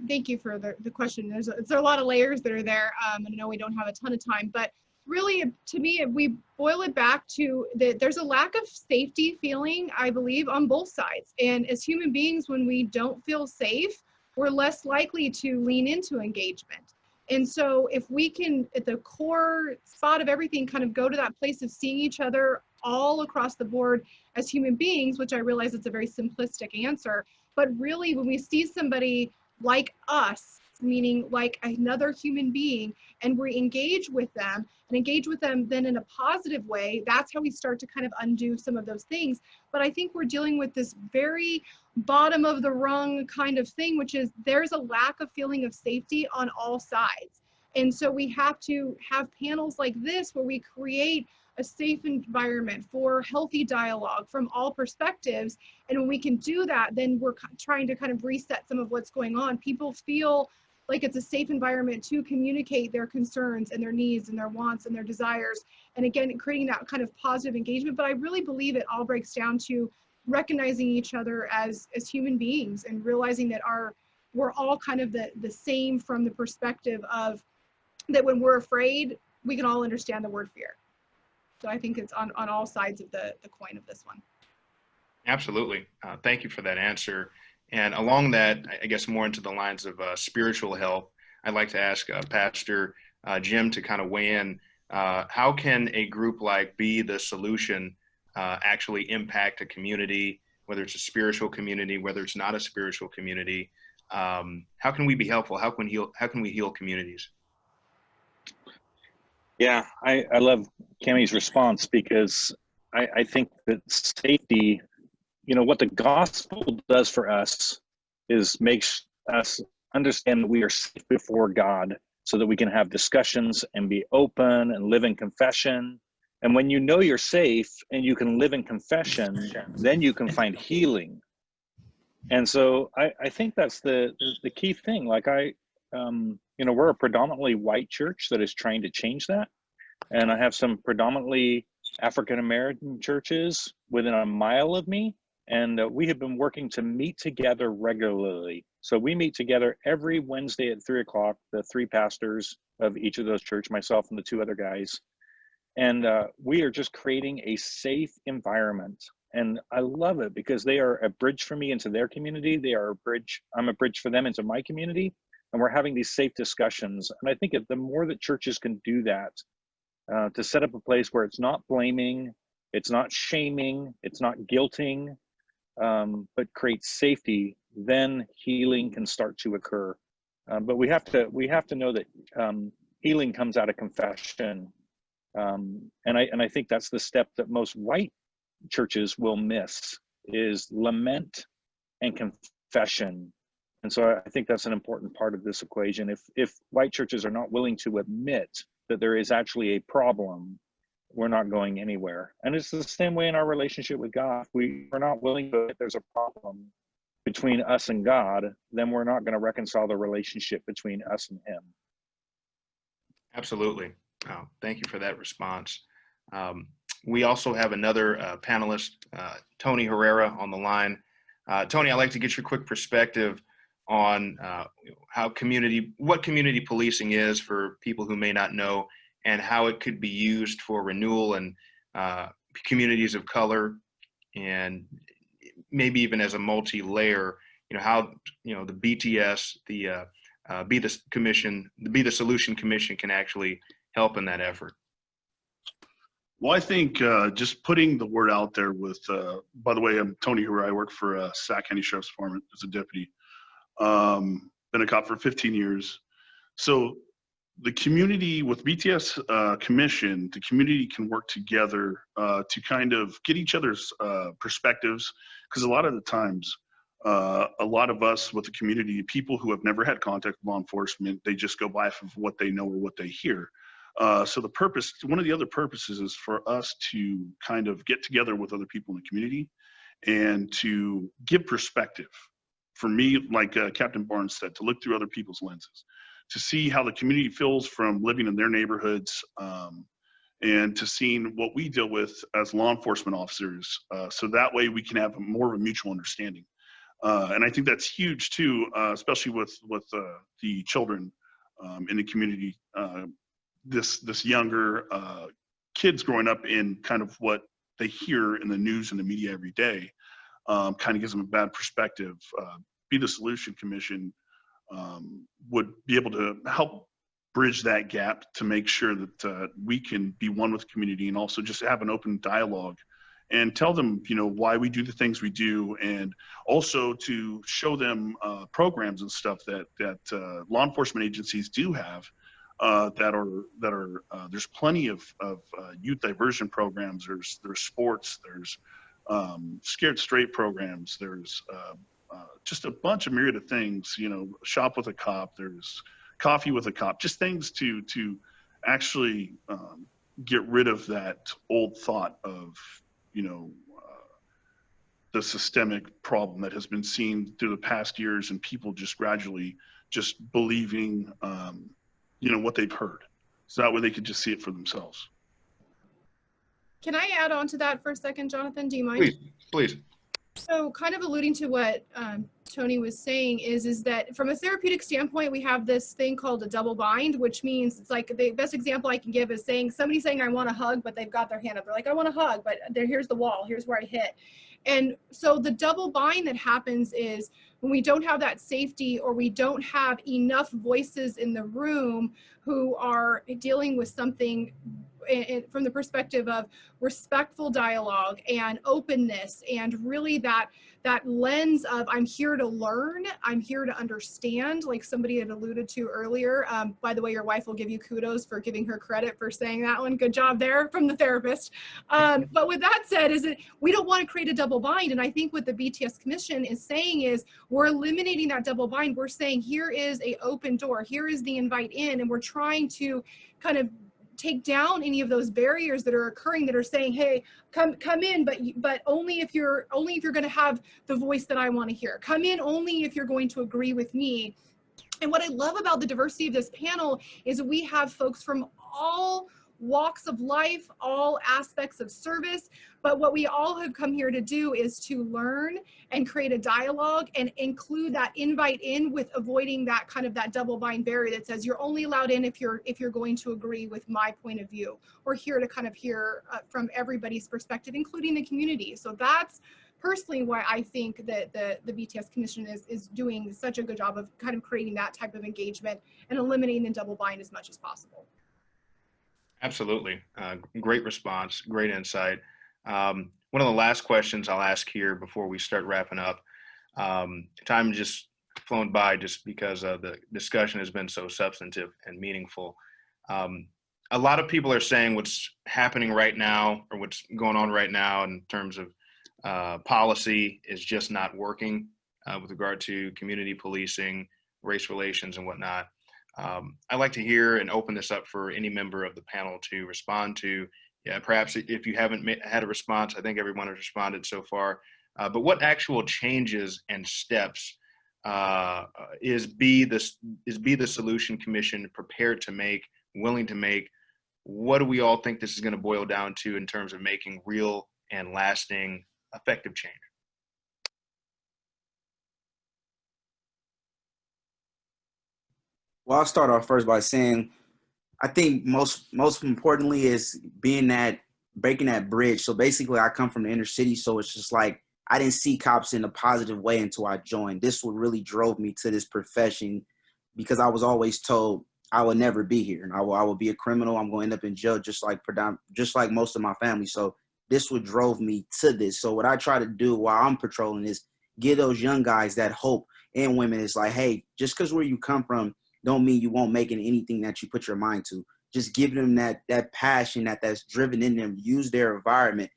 thank you for the question. There's a lot of layers that are there. And I know we don't have a ton of time, but really, to me, we boil it back to that there's a lack of safety feeling, I believe, on both sides. And as human beings, when we don't feel safe, we're less likely to lean into engagement. And so if we can, at the core spot of everything, kind of go to that place of seeing each other all across the board as human beings, which I realize it's a very simplistic answer, but really when we see somebody like us, meaning like another human being, and we engage with them then in a positive way, that's how we start to kind of undo some of those things. But I think we're dealing with this very bottom of the rung kind of thing, which is there's a lack of feeling of safety on all sides. And so we have to have panels like this where we create a safe environment for healthy dialogue from all perspectives. And when we can do that, then we're trying to kind of reset some of what's going on. People feel like it's a safe environment to communicate their concerns and their needs and their wants and their desires. And again, creating that kind of positive engagement. But I really believe it all breaks down to recognizing each other as human beings and realizing that we're all kind of the same from the perspective of that when we're afraid, we can all understand the word fear. So I think it's on all sides of the coin of this one. Absolutely. Thank you for that answer. And along that, I guess more into the lines of spiritual health, I'd like to ask Pastor Jim to kind of weigh in. How can a group like Be the Solution actually impact a community, whether it's a spiritual community, whether it's not a spiritual community? How can we be helpful? How can we heal communities? Yeah, I love Cammie's response, because I think that safety, you know, what the gospel does for us is makes us understand that we are safe before God so that we can have discussions and be open and live in confession. And when you know you're safe and you can live in confession, then you can find healing. And so I think that's the key thing. Like you know, we're a predominantly white church that is trying to change that. And I have some predominantly African-American churches within a mile of me. And we have been working to meet together regularly. So we meet together every Wednesday at 3 o'clock, the 3 pastors of each of those churches, myself and the 2 other guys. And we are just creating a safe environment. And I love it because they are a bridge for me into their community. They are a bridge. I'm a bridge for them into my community. and we're having these safe discussions. And I think the more that churches can do that, to set up a place where it's not blaming, it's not shaming, it's not guilting, but creates safety, then healing can start to occur. But we have to know that healing comes out of confession, and I think that's the step that most white churches will miss, is lament and confession. And so I think that's an important part of this equation. If white churches are not willing to admit that there is actually a problem, we're not going anywhere. And it's the same way in our relationship with God. We're not willing to admit there's a problem between us and God, then we're not going to reconcile the relationship between us and him. Absolutely. Thank you for that response. We also have another panelist, Tony Herrera, on the line. Tony, I'd like to get your quick perspective on what community policing is for people who may not know, and how it could be used for renewal and communities of color, and maybe even as a multi-layer, how, the BTS, the Be the Solution Commission can actually help in that effort. Well, I think just putting the word out there with, by the way, I'm Tony Herrera. I work for Sac County Sheriff's Department as a deputy. Been a cop for 15 years. So the community with BTS Commission, the community can work together to kind of get each other's perspectives, because a lot of the times, a lot of us with the community, people who have never had contact with law enforcement, they just go by of what they know or what they hear. So one of the other purposes is for us to kind of get together with other people in the community and to give perspective. For me, like Captain Barnes said, to look through other people's lenses, to see how the community feels from living in their neighborhoods, and to seeing what we deal with as law enforcement officers. So that way we can have more of a mutual understanding. And I think that's huge too, especially with the children in the community. This younger kids growing up in kind of what they hear in the news and the media every day, kind of gives them a bad perspective. Be the Solution Commission would be able to help bridge that gap to make sure that we can be one with the community, and also just have an open dialogue and tell them, why we do the things we do, and also to show them programs and stuff that law enforcement agencies do have. There's plenty of youth diversion programs. There's sports. There's Scared Straight programs. There's just a bunch of myriad of things. Shop with a Cop. There's Coffee with a Cop. Just things to actually get rid of that old thought of the systemic problem that has been seen through the past years, and people just gradually just believing what they've heard, so that way they could just see it for themselves. Can I add on to that for a second, Jonathan? Do you mind? Please. So kind of alluding to what Tony was saying is that from a therapeutic standpoint, we have this thing called a double bind, which means it's like the best example I can give is somebody saying, I want a hug, but they've got their hand up. They're like, I want a hug, but here's the wall. Here's where I hit. And so the double bind that happens is when we don't have that safety, or we don't have enough voices in the room who are dealing with something from the perspective of respectful dialogue and openness, and really that lens of I'm here to learn, I'm here to understand, like somebody had alluded to earlier. By the way, your wife will give you kudos for giving her credit for saying that one. Good job there from the therapist. But with that said, is that we don't want to create a double bind. And I think what the BTS Commission is saying is we're eliminating that double bind. We're saying here is an open door, here is the invite in, and we're trying to kind of take down any of those barriers that are occurring that are saying, hey, come in, but only if you're going to have the voice that I want to hear. Come in only if you're going to agree with me. And what I love about the diversity of this panel is we have folks from all walks of life, all aspects of service, but what we all have come here to do is to learn and create a dialogue and include that invite in, with avoiding that kind of that double bind barrier that says you're only allowed in if you're going to agree with my point of view. We're here to kind of hear from everybody's perspective, including the community. So that's personally why I think that the BTS Commission is doing such a good job of kind of creating that type of engagement and eliminating the double bind as much as possible. Absolutely. Great response. Great insight. One of the last questions I'll ask here before we start wrapping up. Time just flown by just because the discussion has been so substantive and meaningful. A lot of people are saying what's happening right now, or what's going on right now in terms of policy, is just not working with regard to community policing, race relations, and whatnot. I'd like to hear and open this up for any member of the panel to respond to. Yeah, perhaps if you haven't had a response, I think everyone has responded so far. But what actual changes and steps is Be the Solution Commission prepared to make, willing to make? What do we all think this is going to boil down to in terms of making real and lasting, effective change? Well, I'll start off first by saying, I think most importantly is breaking that bridge. So basically, I come from the inner city, so it's just like I didn't see cops in a positive way until I joined. This what really drove me to this profession, because I was always told I would never be here, and I will be a criminal. I'm going to end up in jail, just like most of my family. So this what drove me to this. So what I try to do while I'm patrolling is give those young guys that hope, and women. It's like, hey, just because where you come from don't mean you won't make it anything that you put your mind to. Just give them that passion that's driven in them. Use their environment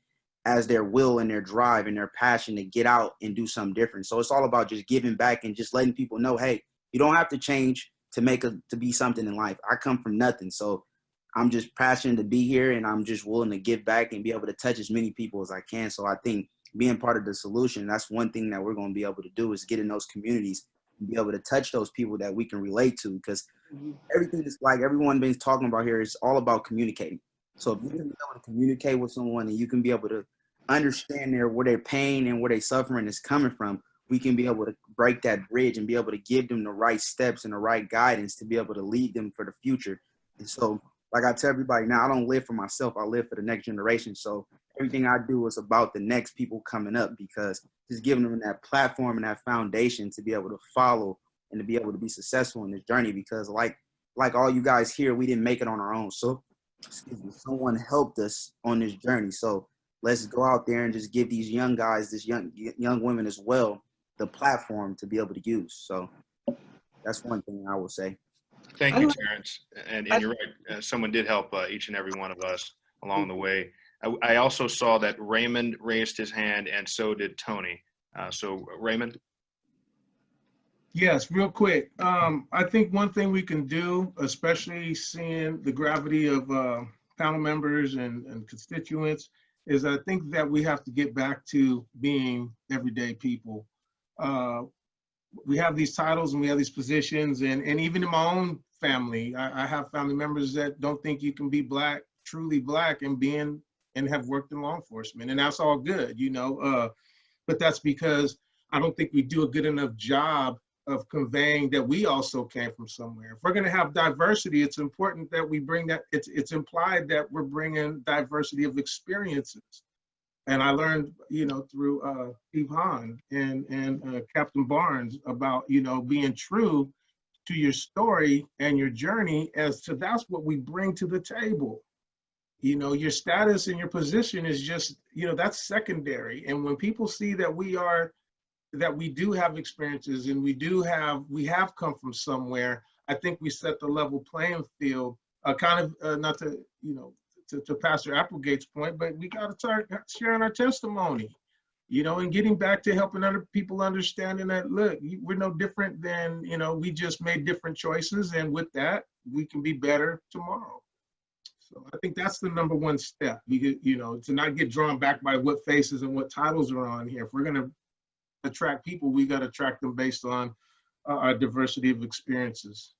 as their will and their drive and their passion to get out and do something different. So it's all about just giving back and just letting people know, hey, you don't have to change to be something in life. I come from nothing. So I'm just passionate to be here, and I'm just willing to give back and be able to touch as many people as I can. So I think being part of the solution, that's one thing that we're going to be able to do, is get in those communities and be able to touch those people that we can relate to, because everything is like everyone been talking about here is all about communicating. So if you can be able to communicate with someone and you can be able to understand where their pain and where their suffering is coming from, we can be able to break that bridge and be able to give them the right steps and the right guidance to be able to lead them for the future. And so, like I tell everybody now, I don't live for myself, I live for the next generation. So everything I do is about the next people coming up, because just giving them that platform and that foundation to be able to follow and to be able to be successful in this journey. Because like all you guys here, we didn't make it on our own. So someone helped us on this journey. So let's go out there and just give these young guys, this young women as well, the platform to be able to use. So that's one thing I will say. Thank you, Terrence. And you're right. Someone did help each and every one of us along the way. I also saw that Raymond raised his hand, and so did Tony. So Raymond? Yes, real quick. I think one thing we can do, especially seeing the gravity of panel members and constituents, is I think that we have to get back to being everyday people. We have these titles and we have these positions, and even in my own family, I have family members that don't think you can be black, truly black, and have worked in law enforcement, and that's all good, you know. But that's because I don't think we do a good enough job of conveying that we also came from somewhere. If we're going to have diversity, it's important that we bring that. It's implied that we're bringing diversity of experiences. And I learned, you know, through Steve Hahn and Captain Barnes about, you know, being true to your story and your journey, as to that's what we bring to the table. You know, your status and your position is just, you know, that's secondary. And when people see that we do have experiences and we have come from somewhere, I think we set the level playing field, not to, you know, to Pastor Applegate's point, but we got to start sharing our testimony, you know, and getting back to helping other people understanding that, look, we're no different than, you know, we just made different choices, and with that, we can be better tomorrow. So I think that's the number one step, you know, to not get drawn back by what faces and what titles are on here. If we're going to attract people, we got to attract them based on our diversity of experiences.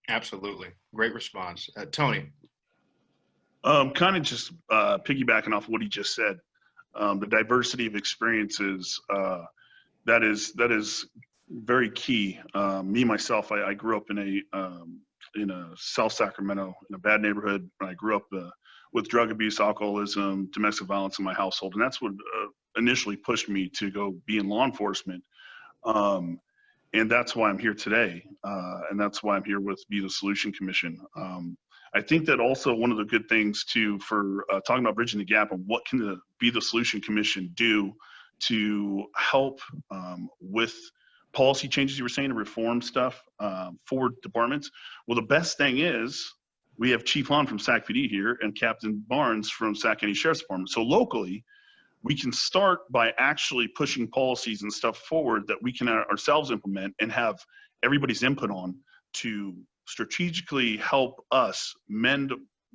Absolutely. Great response. Tony? Kind of just piggybacking off what he just said, the diversity of experiences, that is very key. Me, myself, I grew up in a South Sacramento, in a bad neighborhood. I grew up with drug abuse, alcoholism, domestic violence in my household. And that's what initially pushed me to go be in law enforcement. And that's why I'm here today. And that's why I'm here with Be the Solution Commission. I think that also one of the good things too for talking about bridging the gap and what can the Be the Solution Commission do to help with policy changes you were saying to reform stuff for departments. Well, the best thing is we have Chief Hahn from Sac PD here and Captain Barnes from Sac County Sheriff's Department. So locally, we can start by actually pushing policies and stuff forward that we can ourselves implement and have everybody's input on to strategically help us mend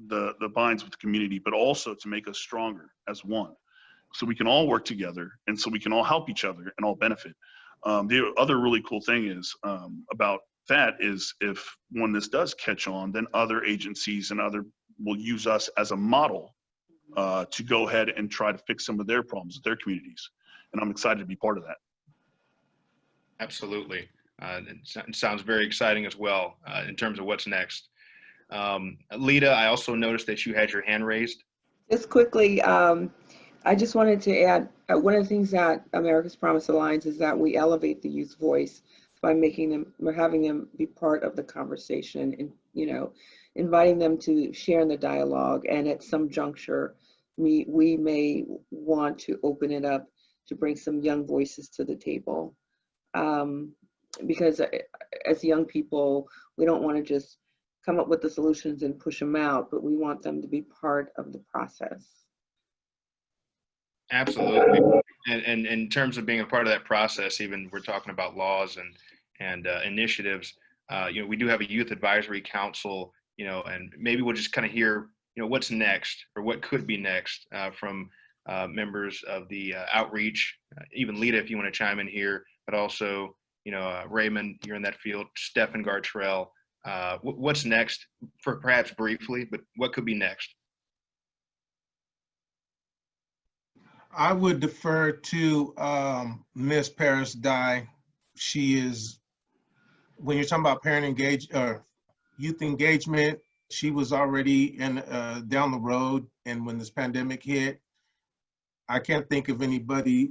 the binds with the community, but also to make us stronger as one. So we can all work together and so we can all help each other and all benefit. The other really cool thing is about that is if when this does catch on, then other agencies and other will use us as a model to go ahead and try to fix some of their problems with their communities. And I'm excited to be part of that. Absolutely. It sounds very exciting as well in terms of what's next. Lita, I also noticed that you had your hand raised. Just quickly, I just wanted to add, one of the things that America's Promise Alliance is that we elevate the youth voice by having them be part of the conversation and, inviting them to share in the dialogue. And at some juncture, we may want to open it up to bring some young voices to the table. Because as young people, we don't want to just come up with the solutions and push them out, but we want them to be part of the process. Absolutely. And in terms of being a part of that process, even we're talking about laws and initiatives, we do have a youth advisory council, and maybe we'll just kind of hear, what's next or what could be next from members of the outreach, even Lita, if you want to chime in here, but also, Raymond, you're in that field, Stefan Gartrell, what's next for perhaps briefly, but what could be next? I would defer to Ms. Paris Dye. She is, when you're talking about youth engagement, she was already down the road. And when this pandemic hit, I can't think of anybody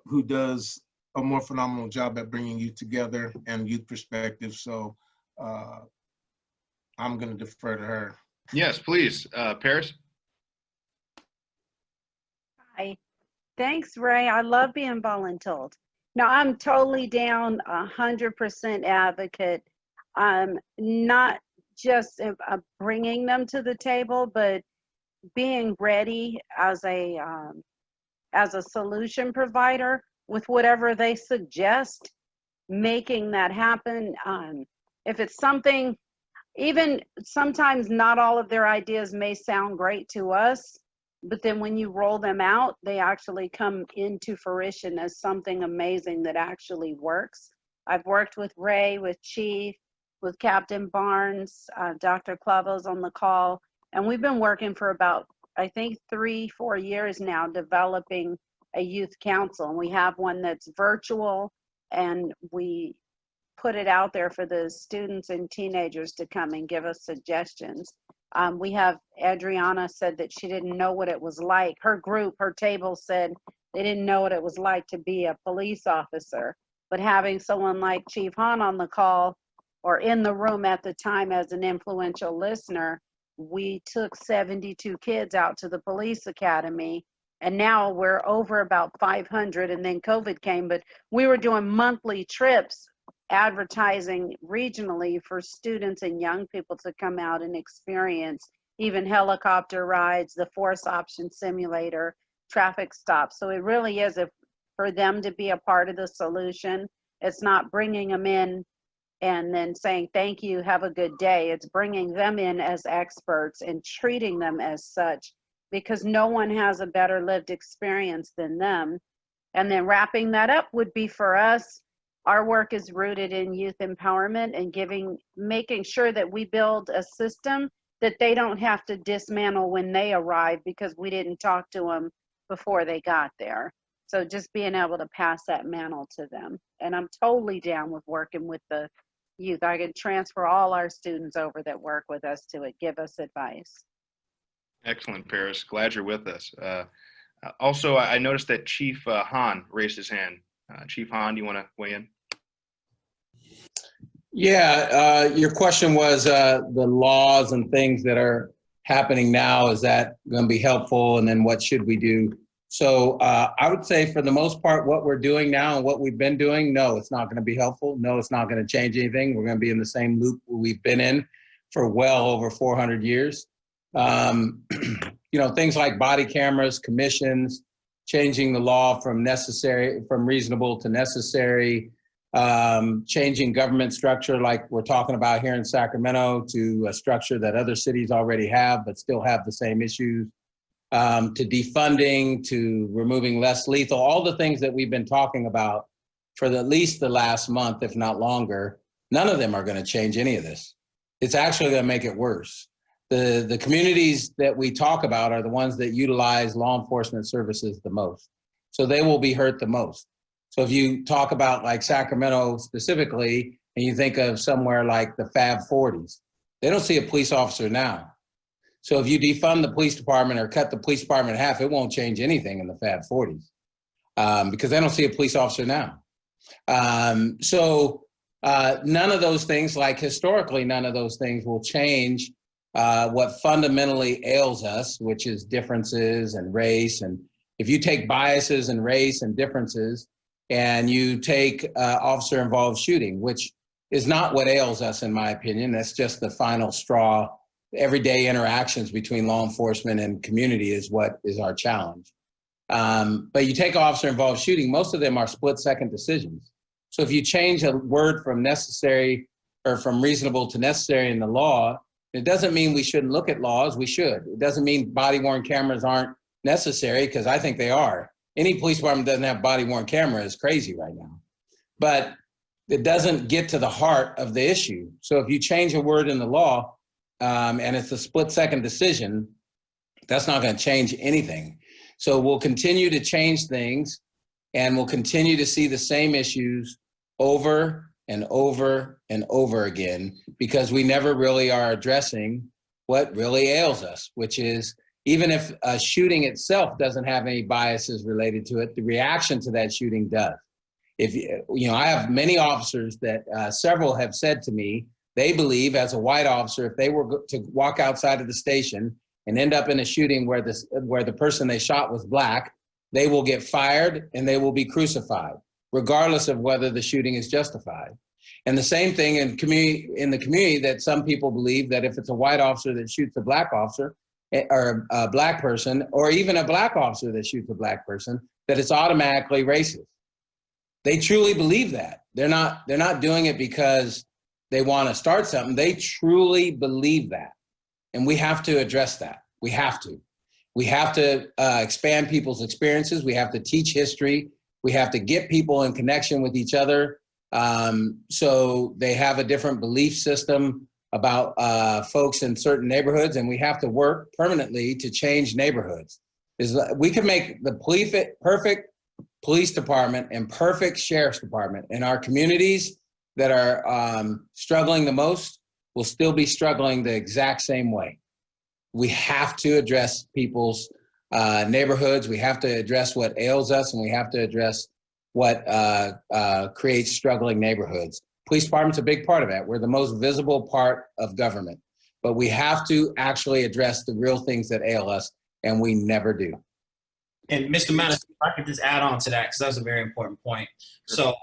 who does a more phenomenal job at bringing youth together and youth perspective. So I'm going to defer to her. Yes, please. Paris? Hi. Thanks, Ray. I love being voluntold. No, I'm totally down, 100% advocate. Not just bringing them to the table, but being ready as a solution provider with whatever they suggest, making that happen. If it's something, even sometimes not all of their ideas may sound great to us, but then when you roll them out, they actually come into fruition as something amazing that actually works. I've worked with Ray, with Chief, with Captain Barnes, Dr. Clavos on the call, and we've been working for about, I think, 3-4 years now, developing a youth council. And we have one that's virtual, and we put it out there for the students and teenagers to come and give us suggestions. We have Adriana said that she didn't know what it was like. Her group, her table said they didn't know what it was like to be a police officer. But having someone like Chief Hahn on the call or in the room at the time as an influential listener, we took 72 kids out to the police academy. And now we're over about 500, and then COVID came, but we were doing monthly trips advertising regionally for students and young people to come out and experience even helicopter rides, the force option simulator, traffic stops. So it really is for them to be a part of the solution. It's not bringing them in and then saying, thank you, have a good day. It's bringing them in as experts and treating them as such, because no one has a better lived experience than them. And then wrapping that up would be for us, our work is rooted in youth empowerment and making sure that we build a system that they don't have to dismantle when they arrive because we didn't talk to them before they got there. So just being able to pass that mantle to them. And I'm totally down with working with the youth. I can transfer all our students over that work with us to give us advice. Excellent, Paris. Glad you're with us. Also, I noticed that Chief Hahn raised his hand. Chief Hahn, do you want to weigh in? Yeah, your question was the laws and things that are happening now. Is that going to be helpful? And then what should we do? So I would say for the most part, what we're doing now and what we've been doing, no, it's not going to be helpful. No, it's not going to change anything. We're going to be in the same loop we've been in for well over 400 years. You know, things like body cameras, commissions, changing the law from reasonable to necessary, changing government structure like we're talking about here in Sacramento to a structure that other cities already have but still have the same issues, to defunding, to removing less lethal, all the things that we've been talking about for at least the last month, if not longer. None of them are going to change any of this. It's actually going to make it worse. The communities that we talk about are the ones that utilize law enforcement services the most. So they will be hurt the most. So if you talk about like Sacramento specifically, and you think of somewhere like the Fab 40s, they don't see a police officer now. So if you defund the police department or cut the police department in half, it won't change anything in the Fab 40s because they don't see a police officer now. None of those things, like historically, none of those things will change what fundamentally ails us, which is differences and race. And if you take biases and race and differences and you take officer-involved shooting, which is not what ails us, in my opinion, that's just the final straw. Everyday interactions between law enforcement and community is what is our challenge. But you take officer-involved shooting, most of them are split-second decisions. So if you change a word from necessary or from reasonable to necessary in the law, it doesn't mean we shouldn't look at laws. We should. It doesn't mean body-worn cameras aren't necessary, because I think they are. Any police department doesn't have body-worn camera is crazy right now. But it doesn't get to the heart of the issue. So if you change a word in the law and it's a split-second decision, that's not going to change anything. So we'll continue to change things, and we'll continue to see the same issues over and over and over again, because we never really are addressing what really ails us, which is even if a shooting itself doesn't have any biases related to it, the reaction to that shooting does. If you know, I have many officers that several have said to me, they believe as a white officer, if they were to walk outside of the station and end up in a shooting where the person they shot was black, they will get fired and they will be crucified, regardless of whether the shooting is justified. And the same thing in the community, that some people believe that if it's a white officer that shoots a black officer, or a black person, or even a black officer that shoots a black person, that it's automatically racist. They truly believe that. They're not doing it because they want to start something. They truly believe that. And we have to address that. We have to. We have to expand people's experiences. We have to teach history. We have to get people in connection with each other so they have a different belief system about folks in certain neighborhoods, and we have to work permanently to change neighborhoods. We can make the perfect police department and perfect sheriff's department, and our communities that are struggling the most will still be struggling the exact same way. We have to address people's neighborhoods. We have to address what ails us, and we have to address what creates struggling neighborhoods. Police department's a big part of that. We're the most visible part of government, but we have to actually address the real things that ail us, and we never do. And Mr. Madison, if I could just add on to that, because that was a very important point. So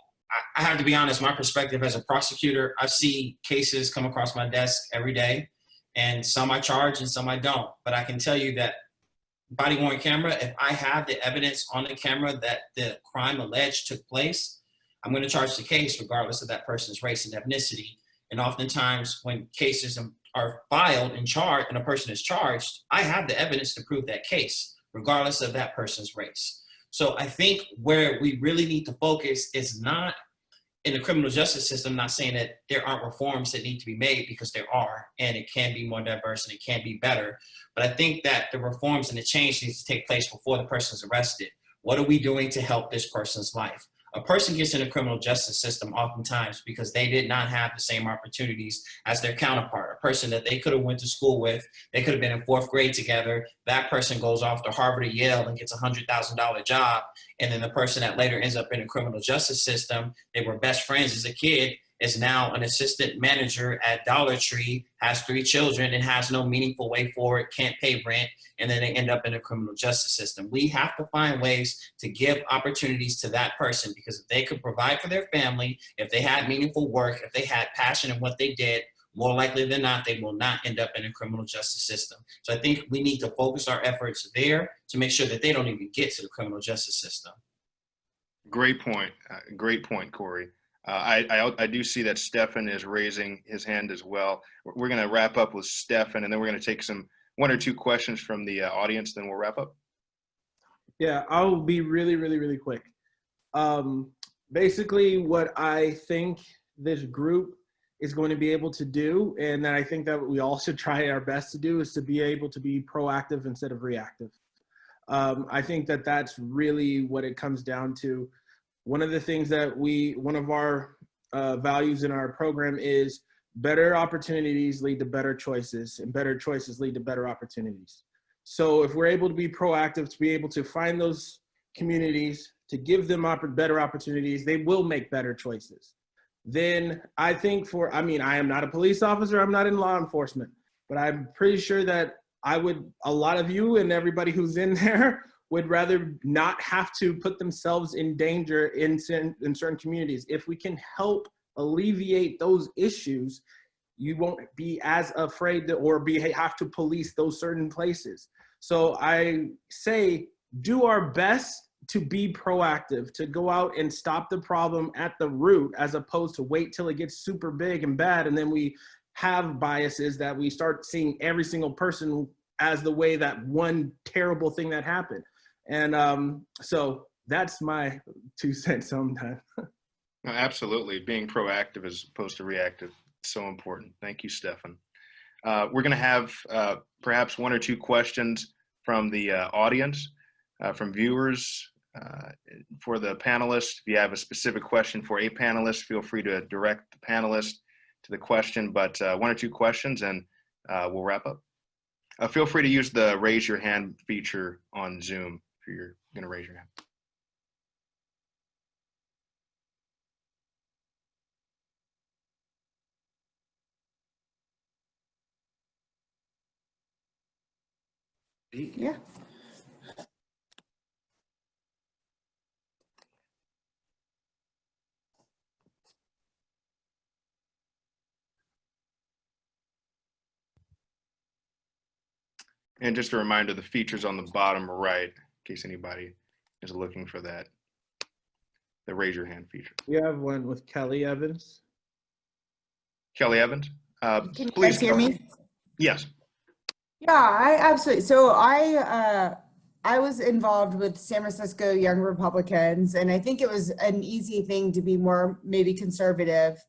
I have to be honest, my perspective as a prosecutor, I see cases come across my desk every day, and some I charge and some I don't. But I can tell you that body-worn camera, if I have the evidence on the camera that the crime alleged took place, I'm going to charge the case regardless of that person's race and ethnicity. And oftentimes when cases are filed and charged and a person is charged, I have the evidence to prove that case, regardless of that person's race. So I think where we really need to focus is not in the criminal justice system, not saying that there aren't reforms that need to be made, because there are, and it can be more diverse and it can be better. But I think that the reforms and the change needs to take place before the person's arrested. What are we doing to help this person's life? A person gets in the criminal justice system oftentimes because they did not have the same opportunities as their counterpart. A person that they could have went to school with, they could have been in 4th grade together. That person goes off to Harvard or Yale and gets a $100,000 job. And then the person that later ends up in the criminal justice system, they were best friends as a kid, is now an assistant manager at Dollar Tree, has 3 children, and has no meaningful way forward, can't pay rent, and then they end up in the criminal justice system. We have to find ways to give opportunities to that person, because if they could provide for their family, if they had meaningful work, if they had passion in what they did, more likely than not, they will not end up in a criminal justice system. So I think we need to focus our efforts there to make sure that they don't even get to the criminal justice system. Great point. Great point, Corey. I do see that Stefan is raising his hand as well. We're going to wrap up with Stefan, and then we're going to take 1 or 2 questions from the audience, then we'll wrap up. Yeah, I'll be really quick. Basically, what I think this group is going to be able to do, and that I think that we all should try our best to do, is to be able to be proactive instead of reactive. I think that that's really what it comes down to. One of the things that one of our values in our program is better opportunities lead to better choices, and better choices lead to better opportunities. So if we're able to be proactive, to be able to find those communities, to give them better opportunities, they will make better choices. Then I think I am not a police officer, I'm not in law enforcement, but I'm pretty sure that a lot of you and everybody who's in there would rather not have to put themselves in danger in certain communities. If we can help alleviate those issues, you won't be as afraid have to police those certain places. So I say, do our best to be proactive, to go out and stop the problem at the root, as opposed to wait till it gets super big and bad, and then we have biases that we start seeing every single person as the way that one terrible thing that happened. And so that's my 2 cents sometimes. No, absolutely. Being proactive as opposed to reactive. So important. Thank you, Stefan. We're going to have perhaps 1 or 2 questions from the audience, from viewers. For the panelists, if you have a specific question for a panelist, feel free to direct the panelist to the question, but 1 or 2 questions and we'll wrap up. Feel free to use the raise your hand feature on Zoom if you're going to raise your hand. Yeah. And just a reminder, the feature's on the bottom right, in case anybody is looking for that, the raise your hand feature. We have one with Kelly Evans. Kelly Evans? Can you please guys hear me? Yes. Yeah, I absolutely. So I was involved with San Francisco Young Republicans, and I think it was an easy thing to be more maybe conservative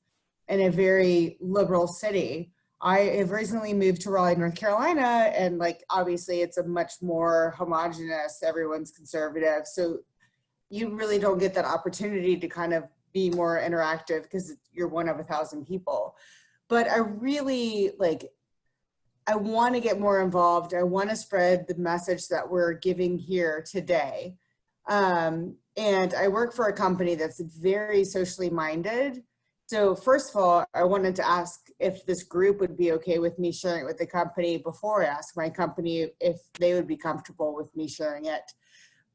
in a very liberal city. I have recently moved to Raleigh, North Carolina, and obviously it's a much more homogenous, everyone's conservative. So you really don't get that opportunity to kind of be more interactive because you're one of 1,000 people. But I really I want to get more involved. I want to spread the message that we're giving here today. And I work for a company that's very socially minded. So first of all, I wanted to ask if this group would be okay with me sharing it with the company before I ask my company if they would be comfortable with me sharing it.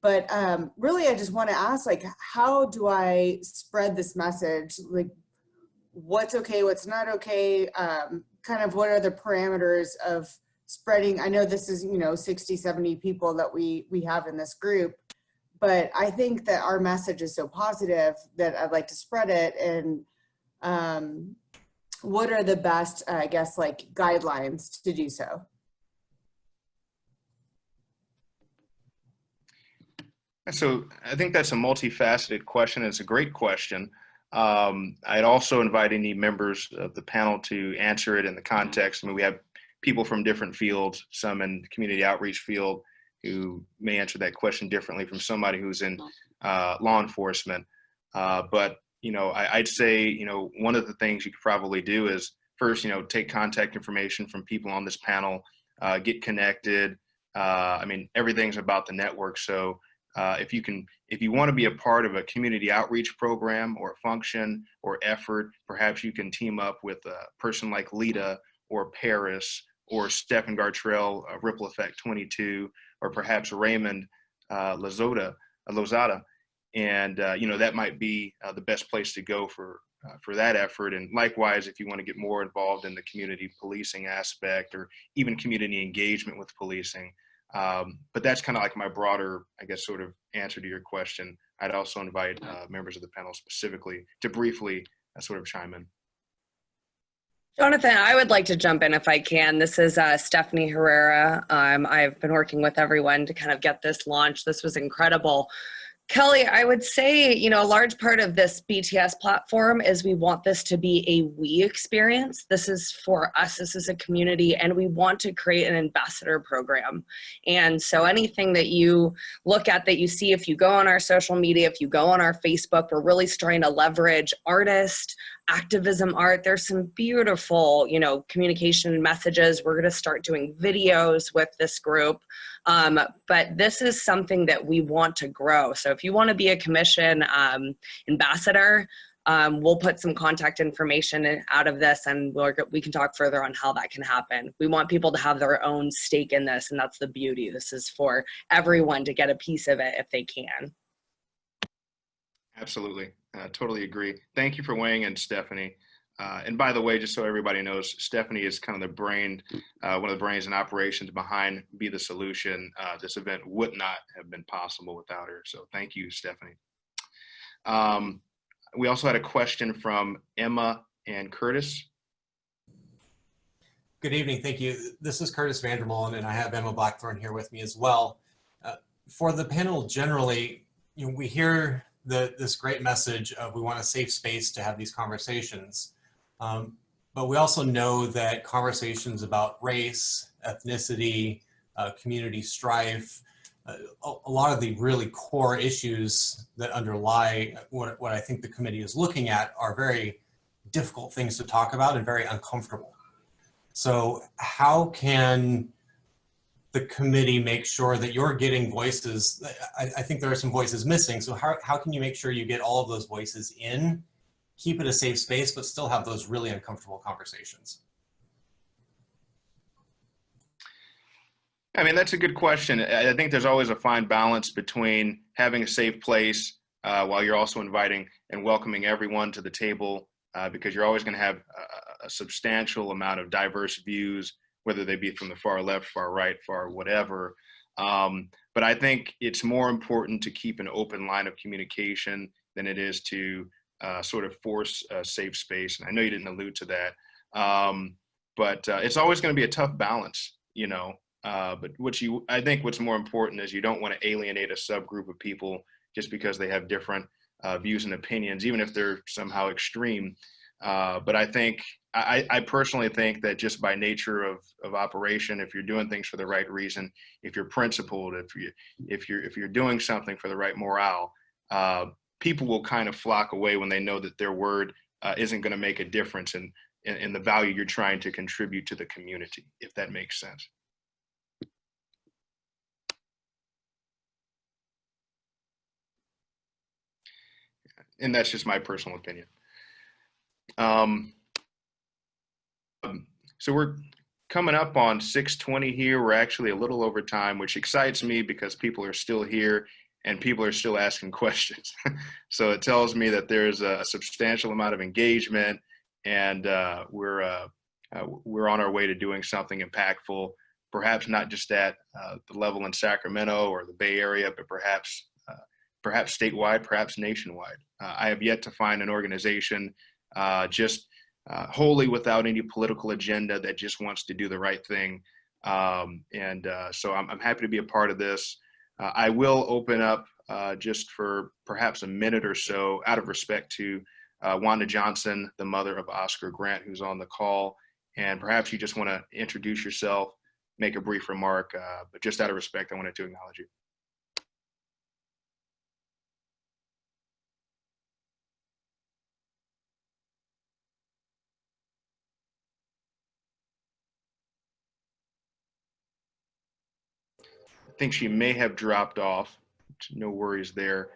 But really, I just want to ask, how do I spread this message? What's okay, what's not okay? Kind of what are the parameters of spreading? I know this is, 60, 70 people that we have in this group, but I think that our message is so positive that I'd like to spread it. And what are the best, I guess, guidelines to do so? So I think that's a multifaceted question. It's a great question. I'd also invite any members of the panel to answer it in the context. I mean, we have people from different fields, some in the community outreach field who may answer that question differently from somebody who's in law enforcement. But, I'd say, one of the things you could probably do is first, take contact information from people on this panel, get connected. Everything's about the network. So if you want to be a part of a community outreach program or a function or effort, perhaps you can team up with a person like Lita or Paris or Stefan Gartrell, Ripple Effect 22, or perhaps Raymond Lozada. And, that might be the best place to go for that effort. And likewise, if you want to get more involved in the community policing aspect or even community engagement with policing. But that's kind of like my broader, I guess, sort of answer to your question. I'd also invite members of the panel specifically to briefly sort of chime in. Jonathan, I would like to jump in if I can. This is Stephanie Herrera. I've been working with everyone to kind of get this launched. This was incredible. Kelly, I would say, a large part of this BTS platform is we want this to be a we experience. This is for us, this is a community, and we want to create an ambassador program. And so anything that you look at, that you see, if you go on our social media, if you go on our Facebook, we're really trying to leverage artists, activism art. There's some beautiful, communication messages. We're going to start doing videos with this group. But this is something that we want to grow. So if you want to be a commission ambassador, we'll put some contact information out of this, and we can talk further on how that can happen. We want people to have their own stake in this, and that's the beauty. This is for everyone to get a piece of it if they can. Absolutely. Totally agree. Thank you for weighing in, Stephanie. And by the way, just so everybody knows, Stephanie is kind of the brain, one of the brains and operations behind Be the Solution. This event would not have been possible without her. So thank you, Stephanie. We also had a question from Emma and Curtis. Good evening. Thank you. This is Curtis Vandermolen, and I have Emma Blackthorne here with me as well. For the panel generally, we hear this great message of we want a safe space to have these conversations. But we also know that conversations about race, ethnicity, community strife, a lot of the really core issues that underlie what I think the committee is looking at are very difficult things to talk about and very uncomfortable. So how can the committee make sure that you're getting voices? I think there are some voices missing. So how can you make sure you get all of those voices in, keep it a safe space, but still have those really uncomfortable conversations? That's a good question. I think there's always a fine balance between having a safe place while you're also inviting and welcoming everyone to the table, because you're always going to have a substantial amount of diverse views, whether they be from the far left, far right, far whatever. But I think it's more important to keep an open line of communication than it is to sort of force a safe space. And I know you didn't allude to that, but it's always going to be a tough balance, but I think what's more important is you don't want to alienate a subgroup of people just because they have different views and opinions, even if they're somehow extreme. But I personally think that just by nature of operation, if you're doing things for the right reason, if you're principled, if you're doing something for the right morale, people will kind of flock away when they know that their word isn't going to make a difference in the value you're trying to contribute to the community, if that makes sense. And that's just my personal opinion. So we're coming up on 6:20 here. We're actually a little over time, which excites me because people are still here and people are still asking questions. So it tells me that there's a substantial amount of engagement, and we're on our way to doing something impactful, perhaps not just at the level in Sacramento or the Bay Area, but perhaps statewide, perhaps nationwide. I have yet to find an organization wholly without any political agenda that just wants to do the right thing. So I'm happy to be a part of this. I will open up just for perhaps a minute or so, out of respect to Wanda Johnson, the mother of Oscar Grant, who's on the call. And perhaps you just want to introduce yourself, make a brief remark, but just out of respect, I wanted to acknowledge you. think she may have dropped off. No worries there.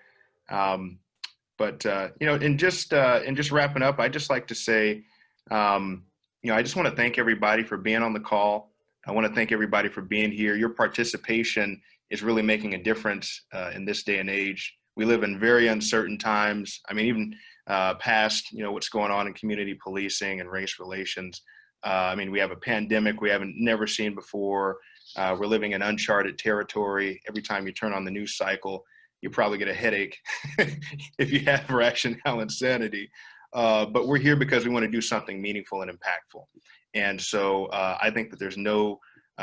But and just wrapping up, I just like to say, I just want to thank everybody for being on the call. I want to thank everybody for being here. Your participation is really making a difference in this day and age. We live in very uncertain times. I mean, even past, what's going on in community policing and race relations. We have a pandemic we haven't never seen before. We're living in uncharted territory. Every time you turn on the news cycle, you probably get a headache if you have rationale insanity. But we're here because we want to do something meaningful and impactful. And so I think that there's no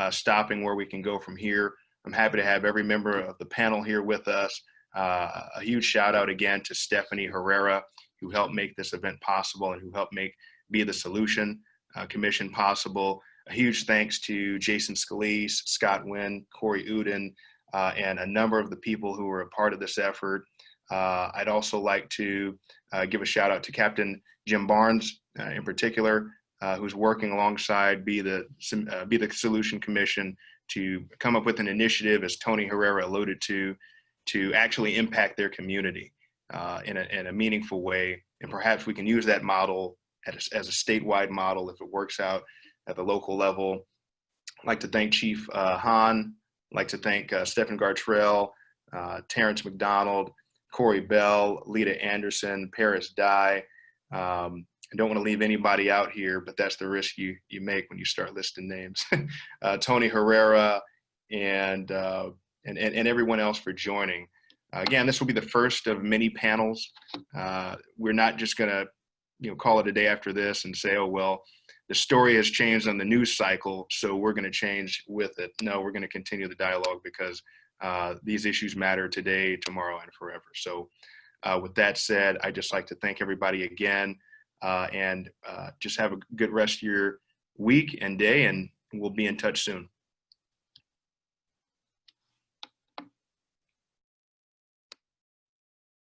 stopping where we can go from here. I'm happy to have every member of the panel here with us. A huge shout out again to Stephanie Herrera, who helped make this event possible and who helped make Be the Solution Commission possible. A huge thanks to Jason Scalise, Scott Wynn, Corey Uden, and a number of the people who were a part of this effort. I'd also like to give a shout out to Captain Jim Barnes in particular, who's working alongside Be the Solution Commission to come up with an initiative, as Tony Herrera alluded to actually impact their community in a meaningful way. And perhaps we can use that model as a statewide model if it works out at the local level. I'd like to thank Chief Hahn. I'd like to thank Stephen Gartrell, Terrence McDonald, Corey Bell, Lita Anderson, Paris Dye. I don't want to leave anybody out here, but that's the risk you make when you start listing names. Tony Herrera and everyone else for joining. Again, this will be the first of many panels. We're not just going to call it a day after this and say, oh, well, the story has changed on the news cycle, so we're going to change with it. No, we're going to continue the dialogue because these issues matter today, tomorrow, and forever. So with that said, I'd just like to thank everybody again and just have a good rest of your week and day, and we'll be in touch soon.